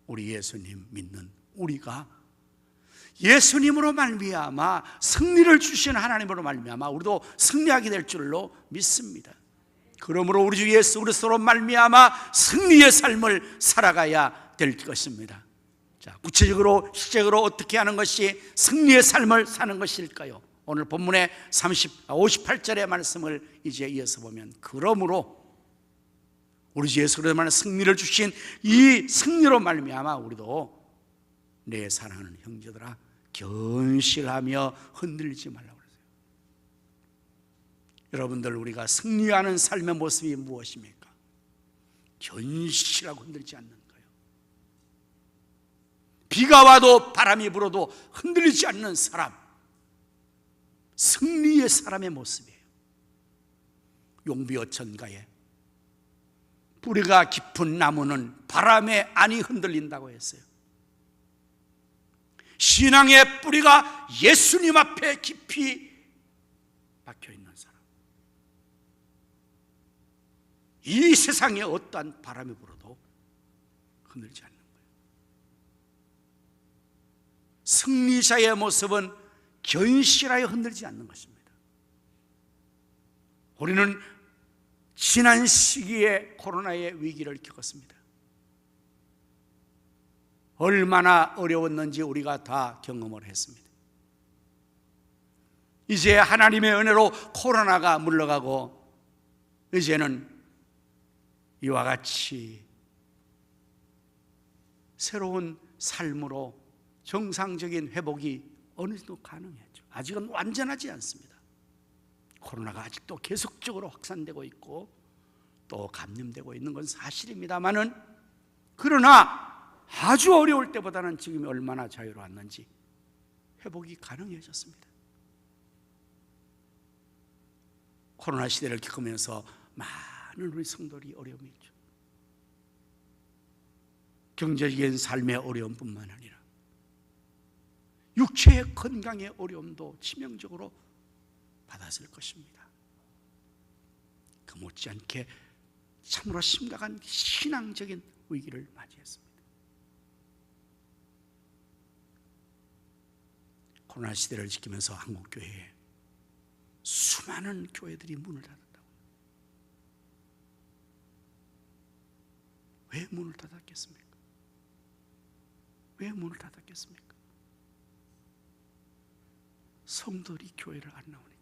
우리 예수님 믿는 우리가 예수님으로 말미암아 승리를 주신 하나님으로 말미암아 우리도 승리하게 될 줄로 믿습니다. 그러므로 우리 주 예수 그리스도로 말미암아 승리의 삶을 살아가야 될 것입니다. 자, 구체적으로 실제적으로 어떻게 하는 것이 승리의 삶을 사는 것일까요? 오늘 본문의 58절의 말씀을 이제 이어서 보면 그러므로 우리 주 예수 그리스도로 승리를 주신 이 승리로 말미암아 우리도 내 사랑하는 형제들아 견실하며 흔들리지 말라고 그랬어요. 여러분들 우리가 승리하는 삶의 모습이 무엇입니까? 견실하고 흔들리지 않는 거예요. 비가 와도 바람이 불어도 흔들리지 않는 사람, 승리의 사람의 모습이에요. 용비어천가에 뿌리가 깊은 나무는 바람에 안이 흔들린다고 했어요. 신앙의 뿌리가 예수님 앞에 깊이 박혀있는 사람, 이 세상에 어떠한 바람이 불어도 흔들지 않는 거예요. 승리자의 모습은 견실하여 흔들지 않는 것입니다. 우리는 지난 시기에 코로나의 위기를 겪었습니다. 얼마나 어려웠는지 우리가 다 경험을 했습니다. 이제 하나님의 은혜로 코로나가 물러가고 이제는 이와 같이 새로운 삶으로 정상적인 회복이 어느 정도 가능했죠. 아직은 완전하지 않습니다. 코로나가 아직도 계속적으로 확산되고 있고 또 감염되고 있는 건 사실입니다만은, 그러나 아주 어려울 때보다는 지금이 얼마나 자유로웠는지 회복이 가능해졌습니다. 코로나 시대를 겪으면서 많은 우리 성도들이 어려움이 있죠. 경제적인 삶의 어려움뿐만 아니라 육체의 건강의 어려움도 치명적으로 받았을 것입니다. 그 못지않게 참으로 심각한 신앙적인 위기를 맞이했습니다. 코로나 시대를 지키면서 한국교회에 수많은 교회들이 문을 닫았다고. 왜 문을 닫았겠습니까? 왜 문을 닫았겠습니까? 성도들이 교회를 안 나오니까.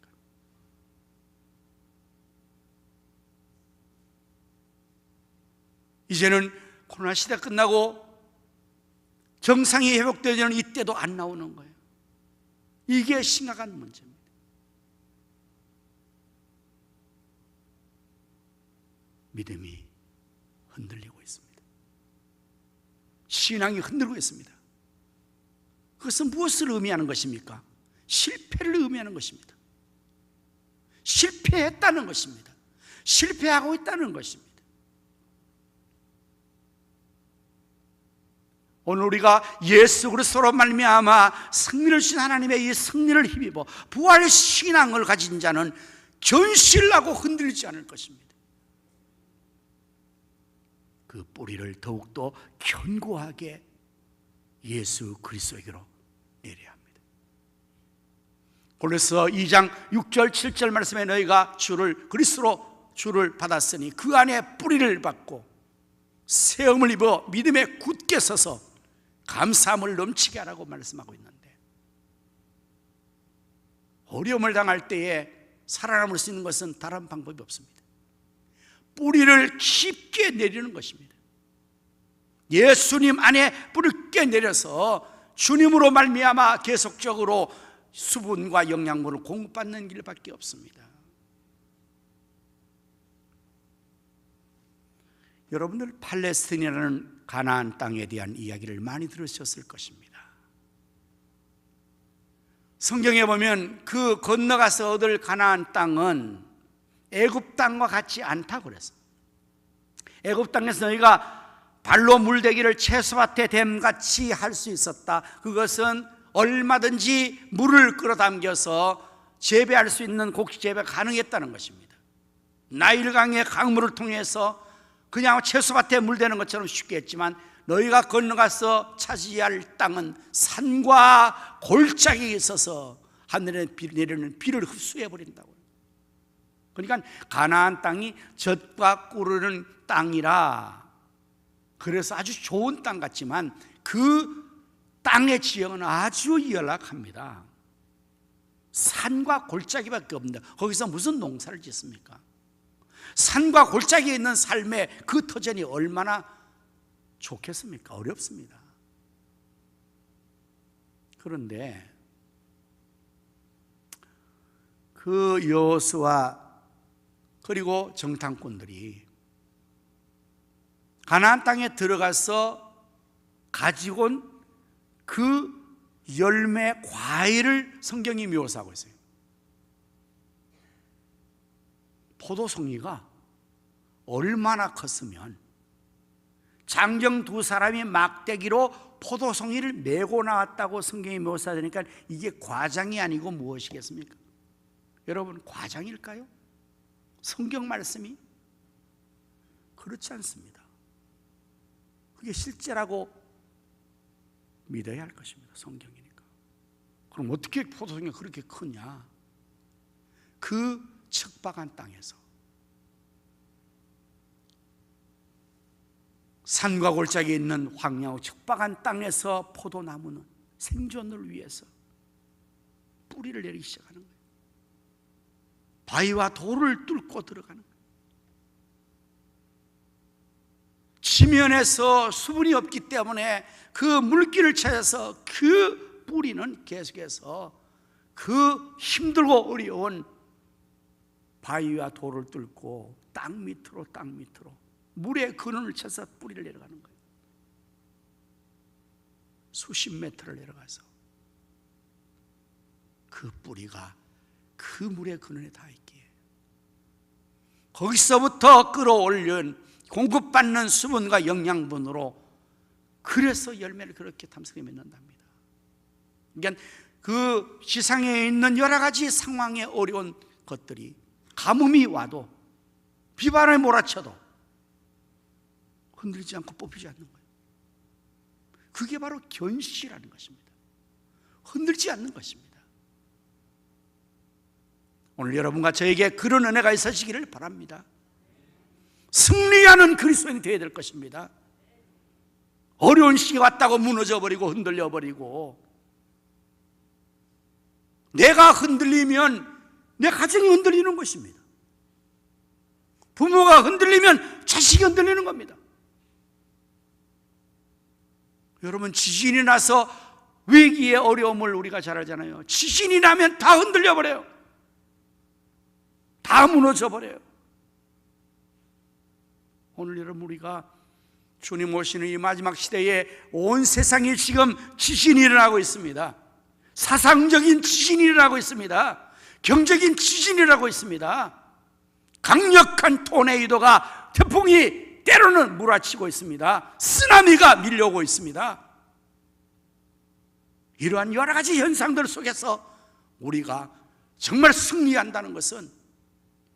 이제는 코로나 시대 끝나고 정상이 회복되는 이때도 안 나오는 거예요. 이게 심각한 문제입니다. 믿음이 흔들리고 있습니다. 신앙이 흔들고 있습니다. 그것은 무엇을 의미하는 것입니까? 실패를 의미하는 것입니다. 실패했다는 것입니다. 실패하고 있다는 것입니다. 오늘 우리가 예수 그리스도로 말미암아 승리를 주신 하나님의 이 승리를 힘입어 부활의 신앙을 가진 자는 견실하고 흔들리지 않을 것입니다. 그 뿌리를 더욱더 견고하게 예수 그리스도에게로 내려야 합니다. 골로새 2장 6절 7절 말씀에 너희가 주를 그리스도로 주를 받았으니 그 안에 뿌리를 받고 세움을 입어 믿음에 굳게 서서 감사함을 넘치게 하라고 말씀하고 있는데, 어려움을 당할 때에 살아남을 수 있는 것은 다른 방법이 없습니다. 뿌리를 깊게 내리는 것입니다. 예수님 안에 뿌리를 깊게 내려서 주님으로 말미암아 계속적으로 수분과 영양분을 공급받는 길밖에 없습니다. 여러분들 팔레스틴이라는 가나안 땅에 대한 이야기를 많이 들으셨을 것입니다. 성경에 보면 그 건너가서 얻을 가나안 땅은 애굽 땅과 같지 않다고 그랬어요. 애굽 땅에서 너희가 발로 물대기를 채소밭에 댐같이 할 수 있었다. 그것은 얼마든지 물을 끌어당겨서 재배할 수 있는 곡식 재배가 가능했다는 것입니다. 나일강의 강물을 통해서 그냥 채소밭에 물대는 것처럼 쉽게 했지만, 너희가 건너가서 차지할 땅은 산과 골짜기에 있어서 하늘에 내리는 비를 흡수해버린다고요. 그러니까 가나안 땅이 젖과 꿀을 땅이라, 그래서 아주 좋은 땅 같지만 그 땅의 지형은 아주 열악합니다. 산과 골짜기밖에 없는데 거기서 무슨 농사를 짓습니까? 산과 골짜기에 있는 삶의 그 터전이 얼마나 좋겠습니까? 어렵습니다. 그런데 그 여호수아 그리고 정탐꾼들이 가나안 땅에 들어가서 가지고 온 그 열매 과일을 성경이 묘사하고 있어요. 포도송이가 얼마나 컸으면 장정 두 사람이 막대기로 포도송이를 메고 나왔다고 성경이 묘사되니까 이게 과장이 아니고 무엇이겠습니까? 여러분, 과장일까요? 성경 말씀이? 그렇지 않습니다. 그게 실제라고 믿어야 할 것입니다. 성경이니까. 그럼 어떻게 포도송이가 그렇게 크냐? 그 척박한 땅에서 산과 골짜기에 있는 황량하고 척박한 땅에서 포도나무는 생존을 위해서 뿌리를 내리기 시작하는 거예요. 바위와 돌을 뚫고 들어가는 거예요. 지면에서 수분이 없기 때문에 그 물기를 찾아서 그 뿌리는 계속해서 그 힘들고 어려운 바위와 돌을 뚫고 땅 밑으로 물의 근원을 찾아서 뿌리를 내려가는 거예요. 수십 미터를 내려가서 그 뿌리가 그 물의 근원에 닿아 있기에 거기서부터 끌어올린 공급받는 수분과 영양분으로 그래서 열매를 그렇게 탐스럽게 맺는답니다. 그러니까 그 지상에 있는 여러 가지 상황에 어려운 것들이 가뭄이 와도 비바람에 몰아쳐도 흔들리지 않고 뽑히지 않는 거예요. 그게 바로 견시라는 것입니다. 흔들지 않는 것입니다. 오늘 여러분과 저에게 그런 은혜가 있으시기를 바랍니다. 승리하는 그리스도인이 되어야 될 것입니다. 어려운 시기가 왔다고 무너져버리고 흔들려버리고, 내가 흔들리면 내 가정이 흔들리는 것입니다. 부모가 흔들리면 자식이 흔들리는 겁니다. 여러분, 지진이 나서 위기의 어려움을 우리가 잘 알잖아요. 지진이 나면 다 흔들려버려요. 다 무너져버려요. 오늘 여러분, 우리가 주님 오시는 이 마지막 시대에 온 세상에 지금 지진이 일어나고 있습니다. 사상적인 지진이 일어나고 있습니다. 경제적인 지진이 일어나고 있습니다. 강력한 토네이도가, 태풍이 때로는 몰아치고 있습니다. 쓰나미가 밀려오고 있습니다. 이러한 여러 가지 현상들 속에서 우리가 정말 승리한다는 것은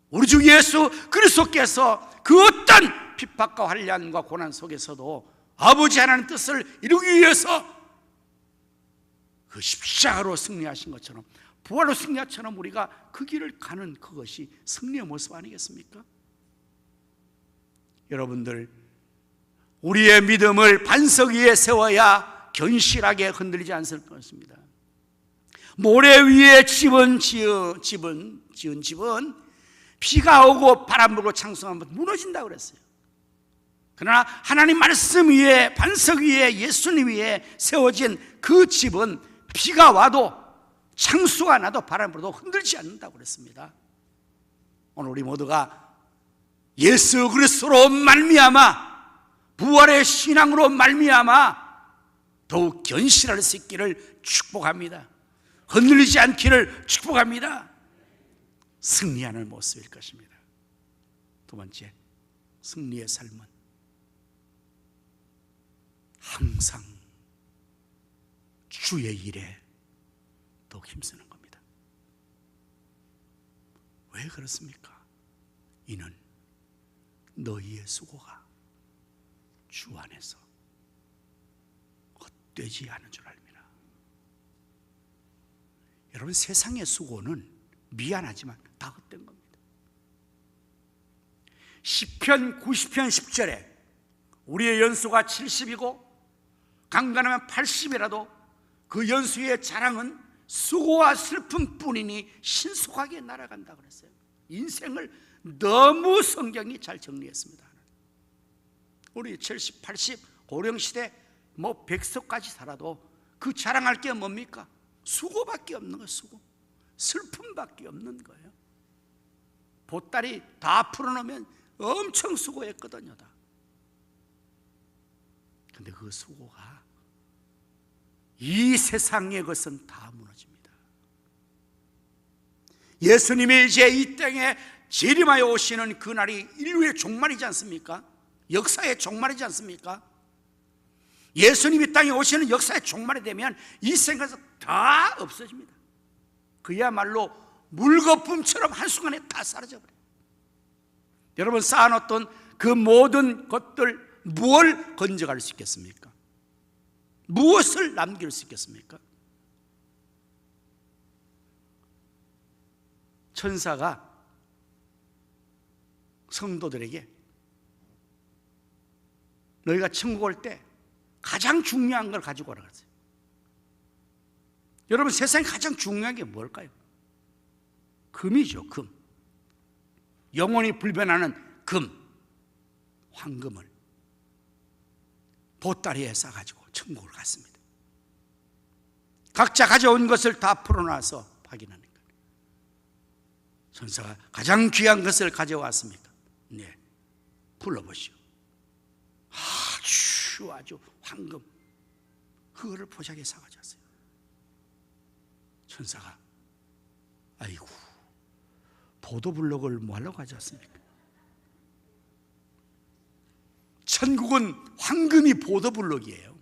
우리 주 예수 그리스도께서 그 어떤 핍박과 환난과 고난 속에서도 아버지 하나님 뜻을 이루기 위해서 그 십자가로 승리하신 것처럼, 부활로 승리한 것처럼 우리가 그 길을 가는 그것이 승리의 모습 아니겠습니까? 여러분들, 우리의 믿음을 반석 위에 세워야 견실하게 흔들리지 않을 것입니다. 모래 위에 지은 집은 비가 오고 바람 불고 창수하면 무너진다고 그랬어요. 그러나 하나님 말씀 위에, 반석 위에, 예수님 위에 세워진 그 집은 비가 와도 창수가 나도 바람 불어도 흔들지 않는다고 그랬습니다. 오늘 우리 모두가 예수 그리스도로 말미암아, 부활의 신앙으로 말미암아 더욱 견실할 수 있기를 축복합니다. 흔들리지 않기를 축복합니다. 승리하는 모습일 것입니다. 두 번째, 승리의 삶은 항상 주의 일에 더욱 힘쓰는 겁니다. 왜 그렇습니까? 이는 너희의 수고가 주 안에서 헛되지 않은 줄 알미라. 여러분, 세상의 수고는 미안하지만 다 헛된 겁니다. 시편 90편 10절에 우리의 연수가 70이고 강간하면 80이라도 그 연수의 자랑은 수고와 슬픔뿐이니 신속하게 날아간다 그랬어요. 인생을 너무 성경이 잘 정리했습니다. 우리 70, 80, 고령시대 100세까지 살아도 그 자랑할 게 뭡니까? 수고밖에 없는 거예요. 수고, 슬픔밖에 없는 거예요. 보따리 다 풀어놓으면 엄청 수고했거든요. 다. 근데 그 수고가 이 세상의 것은 다 무너집니다. 예수님이 이제 이 땅에 재림하여 오시는 그날이 인류의 종말이지 않습니까? 역사의 종말이지 않습니까? 예수님이 땅에 오시는 역사의 종말이 되면 이 세상에서 다 없어집니다. 그야말로 물거품처럼 한순간에 다 사라져버려요. 여러분, 쌓아놓던 그 모든 것들 무엇을 건져갈 수 있겠습니까? 무엇을 남길 수 있겠습니까? 천사가 성도들에게 너희가 천국 올 때 가장 중요한 걸 가지고 오라 그랬어요. 여러분, 세상에 가장 중요한 게 뭘까요? 금이죠. 금. 영원히 불변하는 금, 황금을 보따리에 싸가지고 천국을 갔습니다. 각자 가져온 것을 다 풀어놔서 확인하는 거예요. 천사가 가장 귀한 것을 가져왔습니까? 네, 불러보시오. 아주 황금, 그거를 보자기에 싸가졌어요. 천사가 아이고, 보도블록을 뭐 하려고 가져왔습니까? 천국은 황금이 보도블록이에요.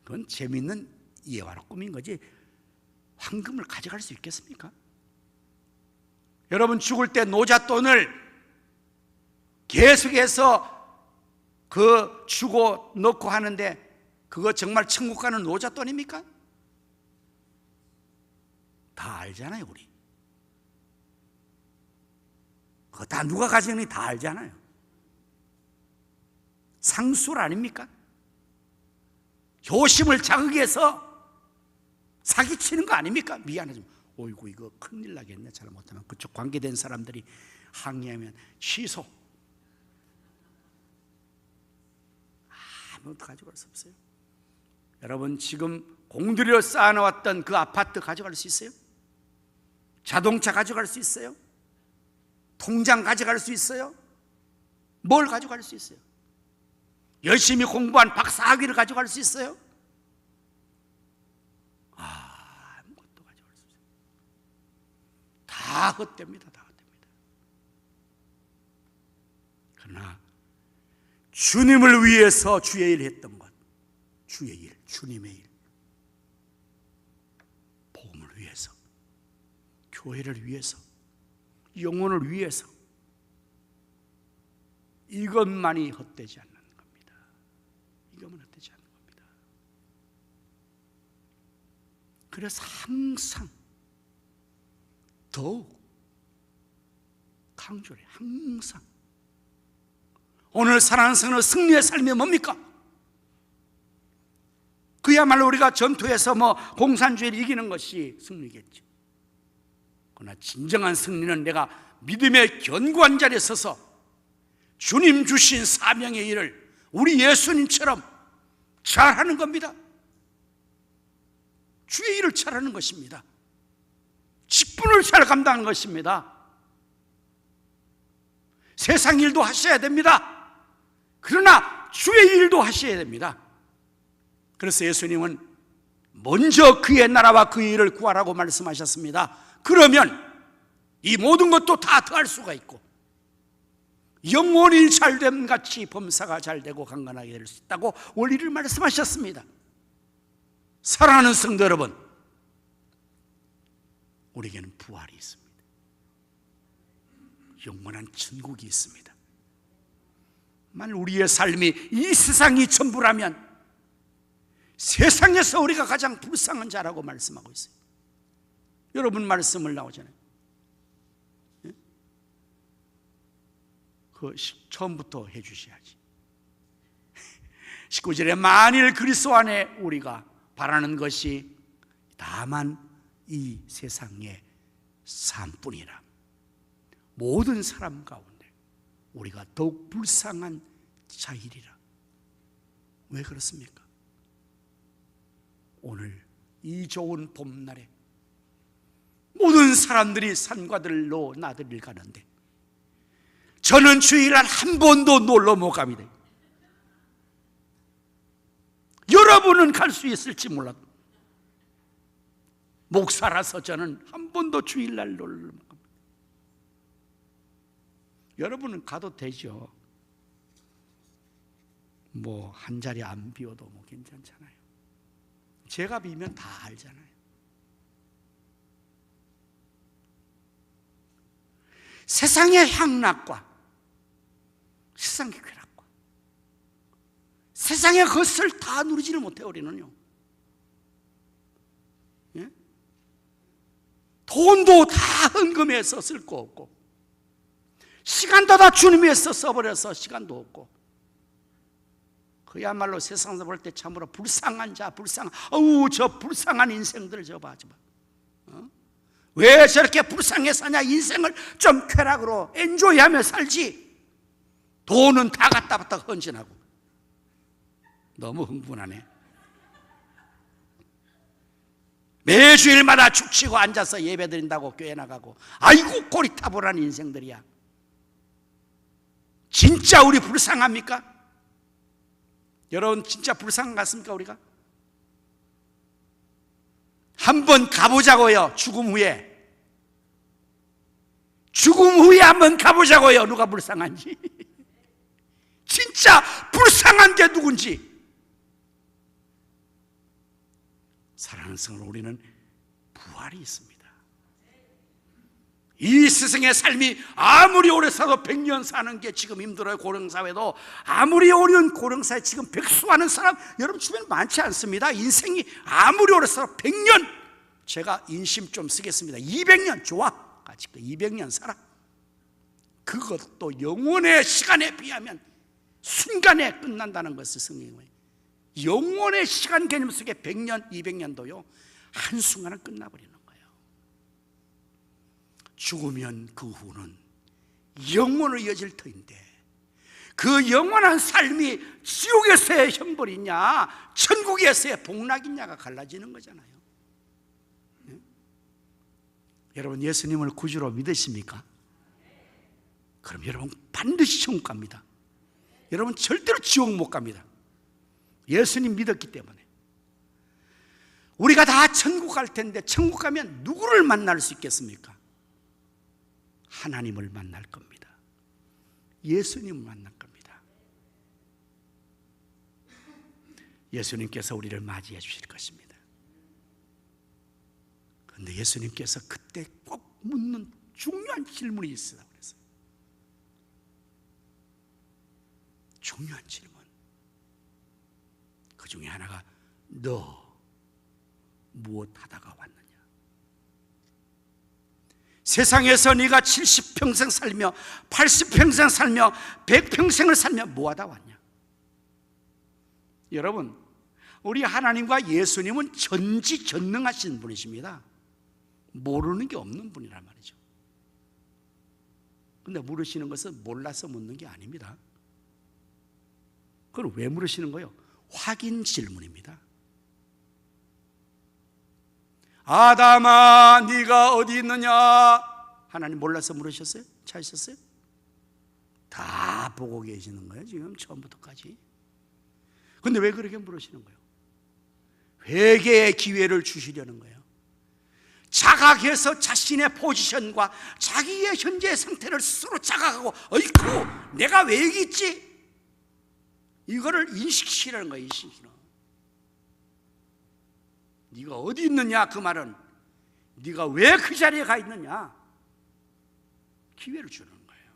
그건 재미있는 예화로 꾸민 거지 황금을 가져갈 수 있겠습니까? 여러분, 죽을 때 노잣돈을 계속해서 주고 넣고 하는데 그거 정말 천국 가는 노잣돈입니까? 다 알잖아요, 우리. 그거 다 누가 가져오는지 다 알잖아요. 상술 아닙니까? 효심을 자극해서 사기치는 거 아닙니까? 미안하지만 어이구, 이거 큰일 나겠네. 잘못하면 그쪽 관계된 사람들이 항의하면 취소. 아무것도 가져갈 수 없어요. 여러분, 지금 공들여 쌓아놓았던 그 아파트 가져갈 수 있어요? 자동차 가져갈 수 있어요? 통장 가져갈 수 있어요? 뭘 가져갈 수 있어요? 열심히 공부한 박사학위를 가져갈 수 있어요? 아무것도 가져갈 수 없어요. 다 헛됩니다. 다 헛됩니다. 그러나 주님을 위해서 주의 일 했던 것, 주의 일, 주님의 일, 복음을 위해서, 교회를 위해서, 영혼을 위해서, 이것만이 헛되지 않는 겁니다. 이것만 헛되지 않는 겁니다. 그래서 항상 더욱 강조를 해요. 항상. 오늘 사랑하는 성도의 승리의 삶이 뭡니까? 그야말로 우리가 전투에서 공산주의를 이기는 것이 승리겠죠. 그러나 진정한 승리는 내가 믿음의 견고한 자리에 서서 주님 주신 사명의 일을 우리 예수님처럼 잘하는 겁니다. 주의 일을 잘하는 것입니다. 직분을 잘 감당하는 것입니다. 세상 일도 하셔야 됩니다. 그러나 주의 일도 하셔야 됩니다. 그래서 예수님은 먼저 그의 나라와 그의 일을 구하라고 말씀하셨습니다. 그러면 이 모든 것도 다 더할 수가 있고 영혼이 잘됨 같이 범사가 잘되고 강건하게 될 수 있다고 원리를 말씀하셨습니다. 사랑하는 성도 여러분, 우리에게는 부활이 있습니다. 영원한 천국이 있습니다. 만일 우리의 삶이 이 세상이 전부라면 세상에서 우리가 가장 불쌍한 자라고 말씀하고 있어요. 여러분 말씀을 나오잖아요. 그 처음부터 해주셔야지. 19절에 만일 그리스도 안에 우리가 바라는 것이 다만 이 세상의 삶뿐이라 모든 사람 가운데 우리가 더욱 불쌍한 자이리라. 왜 그렇습니까? 오늘 이 좋은 봄날에 모든 사람들이 산과들로 나들이를 가는데 저는 주일날 한 번도 놀러 못 갑니다. 여러분은 갈 수 있을지 몰라도 목사라서 저는 한 번도 주일날 놀러 못 갑니다. 여러분은 가도 되죠. 한 자리 안 비워도 괜찮잖아요. 제가 비면 다 알잖아요. 세상의 향락과 세상의 쾌락과 세상의 것을 다 누리지를 못해요. 우리는요. 예? 돈도 다 헌금해서 쓸 거 없고 시간도 다 주님 위해서 써버려서 시간도 없고, 그야말로 세상에서 볼 때 참으로 불쌍한 자, 저 불쌍한 인생들 저 봐. 왜 저렇게 불쌍해 사냐? 인생을 좀 쾌락으로 엔조이하며 살지. 돈은 다 갖다 받다 헌신하고. 너무 흥분하네. 매주일마다 죽치고 앉아서 예배드린다고 교회 나가고, 아이고 꼬리타불한 인생들이야. 진짜 우리 불쌍합니까? 여러분 진짜 불쌍한 것 같습니까? 우리가 한번 가보자고요. 죽음 후에 한번 가보자고요. 누가 불쌍한지. 진짜 불쌍한 게 누군지. 사랑하는 성도, 우리는 부활이 있습니다. 이 스승의 삶이 아무리 오래 살아도 100년 사는 게 지금 힘들어요. 고령사회도 아무리 어려운 고령사회, 지금 백수하는 사람 여러분 주변에 많지 않습니다. 인생이 아무리 오래 살아도 100년, 제가 인심 좀 쓰겠습니다. 200년 좋아. 같이 200년 살아. 그것도 영혼의 시간에 비하면 순간에 끝난다는 것을 성경에, 영혼의 시간 개념 속에 100년, 200년도요 한순간에 끝나버리는 거예요. 죽으면 그 후는 영원으로 이어질 터인데, 그 영원한 삶이 지옥에서의 형벌이냐 천국에서의 복락이냐가 갈라지는 거잖아요. 네? 여러분 예수님을 구주로 믿으십니까? 그럼 여러분 반드시 천국 갑니다. 여러분 절대로 지옥 못 갑니다. 예수님 믿었기 때문에. 우리가 다 천국 갈 텐데, 천국 가면 누구를 만날 수 있겠습니까? 하나님을 만날 겁니다. 예수님을 만날 겁니다. 예수님께서 우리를 맞이해 주실 것입니다. 그런데 예수님께서 그때 꼭 묻는 중요한 질문이 있으라고 그랬어요. 중요한 질문. 그 중에 하나가, 너 무엇 하다가 왔느냐? 세상에서 네가 70평생 살며 80평생 살며 100평생을 살며 뭐 하다 왔냐? 여러분, 우리 하나님과 예수님은 전지전능하신 분이십니다. 모르는 게 없는 분이란 말이죠. 근데 물으시는 것은 몰라서 묻는 게 아닙니다. 그걸 왜 물으시는 거예요? 확인 질문입니다. 아담아, 네가 어디 있느냐? 하나님 몰라서 물으셨어요? 찾으셨어요? 다 보고 계시는 거예요, 지금 처음부터까지. 근데 왜 그렇게 물으시는 거예요? 회개의 기회를 주시려는 거예요. 자각해서 자신의 포지션과 자기의 현재 상태를 스스로 자각하고, 어이쿠 내가 왜 여기 있지? 이거를 인식시키라는 거예요. 인식시키는. 네가 어디 있느냐, 그 말은 네가 왜 그 자리에 가 있느냐, 기회를 주는 거예요.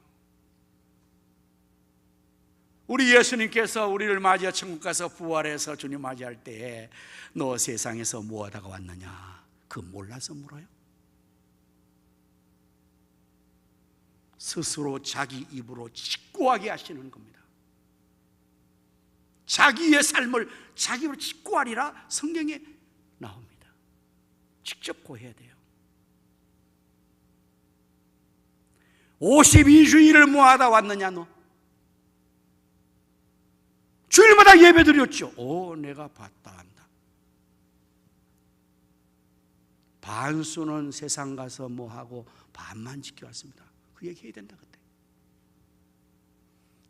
우리 예수님께서 우리를 맞이해 천국 가서 부활해서 주님 맞이할 때에 너 세상에서 뭐 하다가 왔느냐, 그 몰라서 물어요? 스스로 자기 입으로 직고하게 하시는 겁니다. 자기의 삶을 자기 입으로 직고하리라 성경에 나옵니다. 직접 고해야 돼요. 52주일을 뭐 하다 왔느냐? 너 주일마다 예배 드렸죠. 오, 내가 봤다 한다. 반수는 세상 가서 뭐 하고 반만 지켜왔습니다. 그 얘기 해야 된다. 그때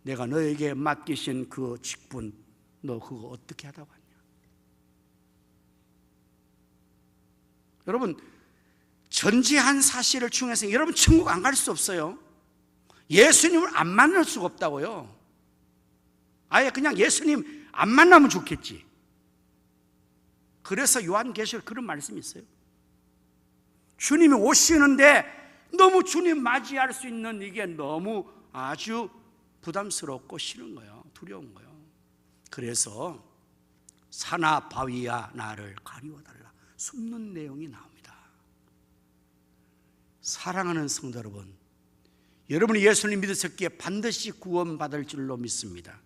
내가 너에게 맡기신 그 직분, 너 그거 어떻게 하다 왔냐? 여러분, 전지한 사실을 중요해서 여러분 천국 안 갈 수 없어요. 예수님을 안 만날 수가 없다고요. 아예 그냥 예수님 안 만나면 좋겠지. 그래서 요한계시록 그런 말씀이 있어요. 주님이 오시는데 너무 주님 맞이할 수 있는 이게 너무 아주 부담스럽고 싫은 거예요. 두려운 거예요. 그래서 산하 바위야 나를 가리워달라, 숨는 내용이 나옵니다. 사랑하는 성도 여러분, 여러분이 예수님 믿으셨기에 반드시 구원받을 줄로 믿습니다.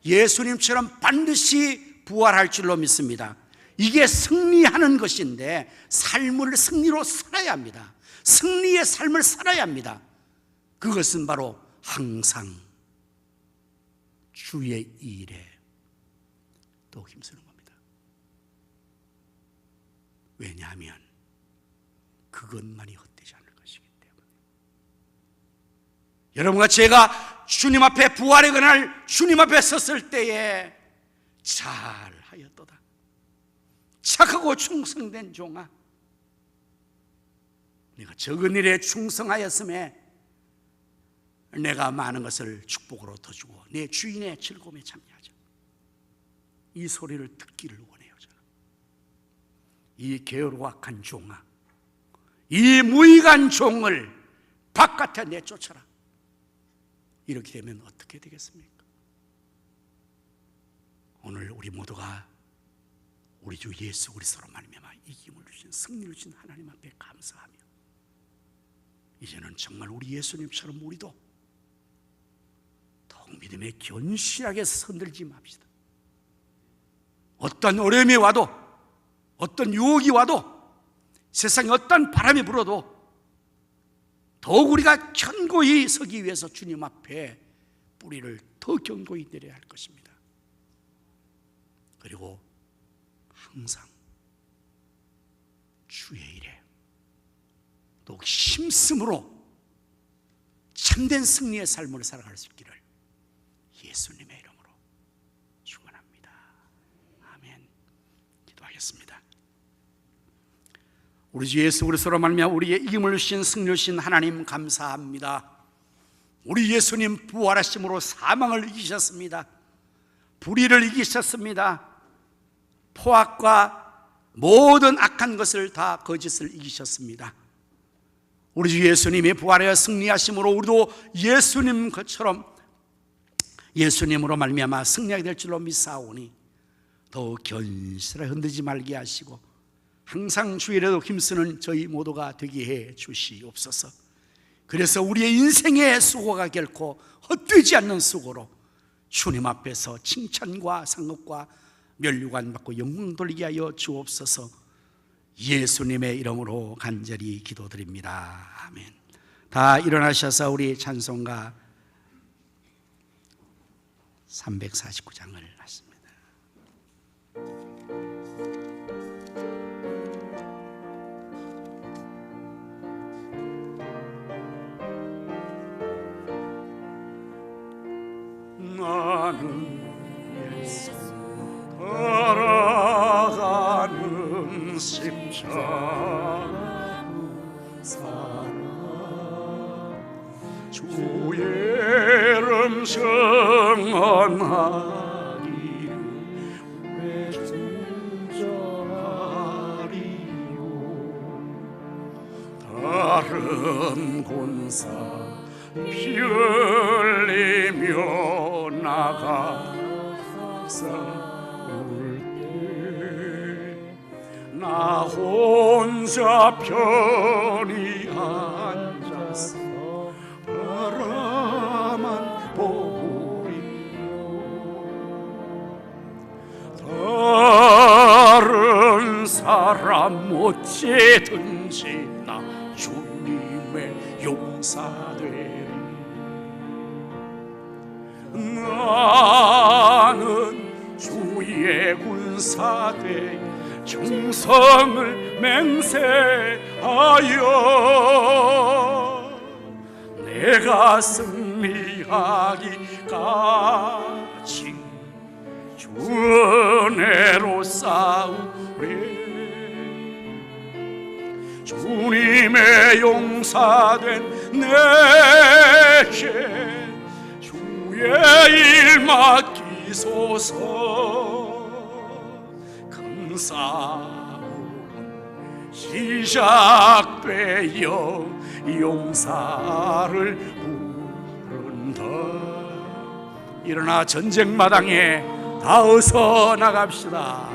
예수님처럼 반드시 부활할 줄로 믿습니다. 이게 승리하는 것인데 삶을 승리로 살아야 합니다. 승리의 삶을 살아야 합니다. 그것은 바로 항상 주의 일에 또 힘쓰는 겁니다. 왜냐하면 그것만이 헛되지 않을 것이기 때문에. 여러분과 제가 주님 앞에 부활의 그날 주님 앞에 섰을 때에 잘하였도다. 착하고 충성된 종아, 내가 적은 일에 충성하였음에 내가 많은 것을 축복으로 더 주고 내 주인의 즐거움에 참여하자. 이 소리를 듣기를 원해요. 저는. 이 게으르악한 종아, 이 무익한 종을 바깥에 내쫓아라. 이렇게 되면 어떻게 되겠습니까? 오늘 우리 모두가 우리 주 예수 그리스도로 말미암아 이김을 주신 승리를 주신 하나님 앞에 감사하며 이제는 정말 우리 예수님처럼 우리도 더욱 믿음에 견실하게 선들지 맙시다. 어떤 어려움이 와도, 어떤 유혹이 와도, 세상에 어떤 바람이 불어도 더욱 우리가 견고히 서기 위해서 주님 앞에 뿌리를 더 견고히 내려야 할 것입니다. 그리고 항상 주의 일에 더욱 힘쓰므로 참된 승리의 삶을 살아갈 수 있기를 예수님의 이름으로 축원합니다. 아멘. 기도하겠습니다. 우리 주 예수 그리스도로 말미암아 우리의 이김을 주신 승리를 주신 하나님 감사합니다. 우리 예수님 부활하심으로 사망을 이기셨습니다. 불의를 이기셨습니다. 포악과 모든 악한 것을 다 거짓을 이기셨습니다. 우리 주 예수님이 부활하여 승리하심으로 우리도 예수님 것처럼 예수님으로 말미암아 승리하게 될 줄로 믿사오니 더욱 견실하게 흔들지 말게 하시고 항상 주일에도 힘쓰는 저희 모두가 되게 해 주시옵소서. 그래서 우리의 인생의 수고가 결코 헛되지 않는 수고로 주님 앞에서 칭찬과 상급과 면류관 받고 영광 돌리게 하여 주옵소서. 예수님의 이름으로 간절히 기도드립니다. 아멘. 다 일어나셔서 우리 찬송가 349장을 하십니다. 나는 예수 따라가는 십자가 주의 이름 정언하기를 왜 주저하리요. 다른 군사 피 흘리며 나가 싸울 때 나 혼자 편히 앉아서 바라만 보고 다른 사람 어찌든지 나 주님의 용사되리. 나는 주의 군사되 충성을 맹세하여 내가 승리하기까지 주 은혜로 싸우리. 주님의 용사된 내게 주의 일 맡기소서. 큰 싸움 시작되어 용사를 부른다. 일어나 전쟁마당에 다 어서 나갑시다.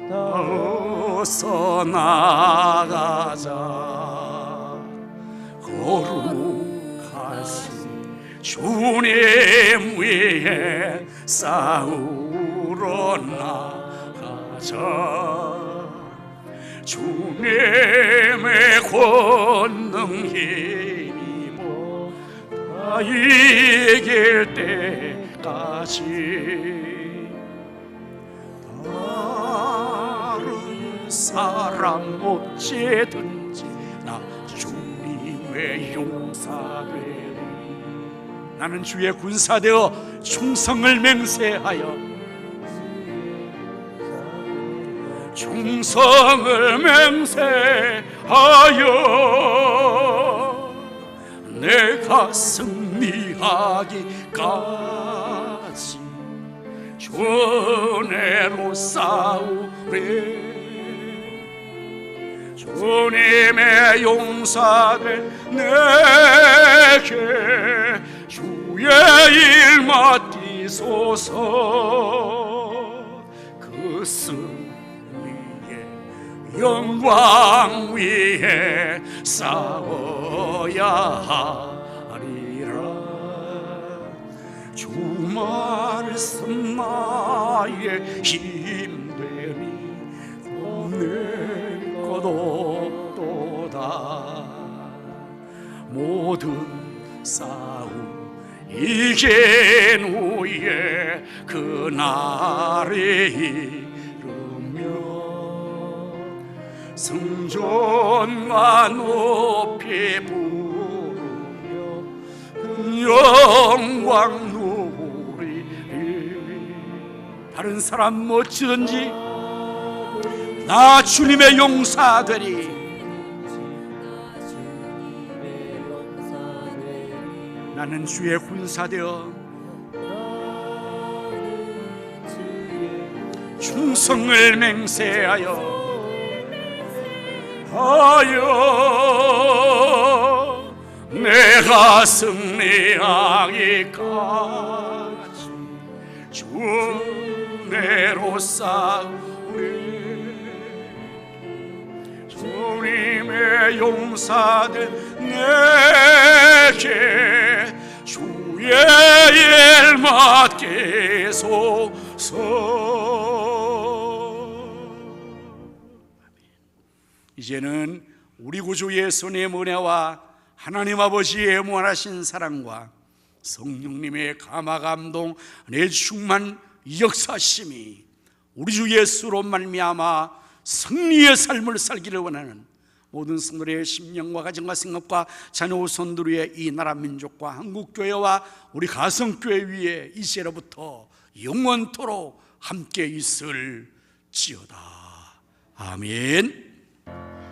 다 어서 나가자. 거룩하신 주님 위에 싸우러 나가자. 주님의 권능 힘입어 다 이길 때까지 다른 사람 어찌든지 나 주님의 용사되리. 나는 주의 군사되어 충성을 맹세하여 내가 승리하기까지 주 은혜로 싸우리. 주님의 용사들 내게 주의 일 맡기소서. 그 승리의 영광 위에 싸워야 하리라. 주 말씀 나의 힘되니 내 것 없도다. 모든 싸움 이긴 후에 그날에 이르며 승전과 높이 부르며 영광 누리리. 다른 사람 어찌든지 나 주님의 용사 되리. 나는 주의 군사 되어 충성을 맹세하여 내가 승리하기까지 주 은혜로 싸우리. 주님의 용사들 내게 주의 일 맡기소서. 이제는 우리 구주 예수님의 은혜와 하나님 아버지의 무한하신 사랑과 성령님의 감화 감동 내 충만 역사심이 우리 주 예수로 말미암아 승리의 삶을 살기를 원하는 모든 성도의 심령과 가정과 생각과 자녀 후손들 위해 이 나라 민족과 한국교회와 우리 가성교회 위에 이제로부터 영원토록 함께 있을지어다. 아멘.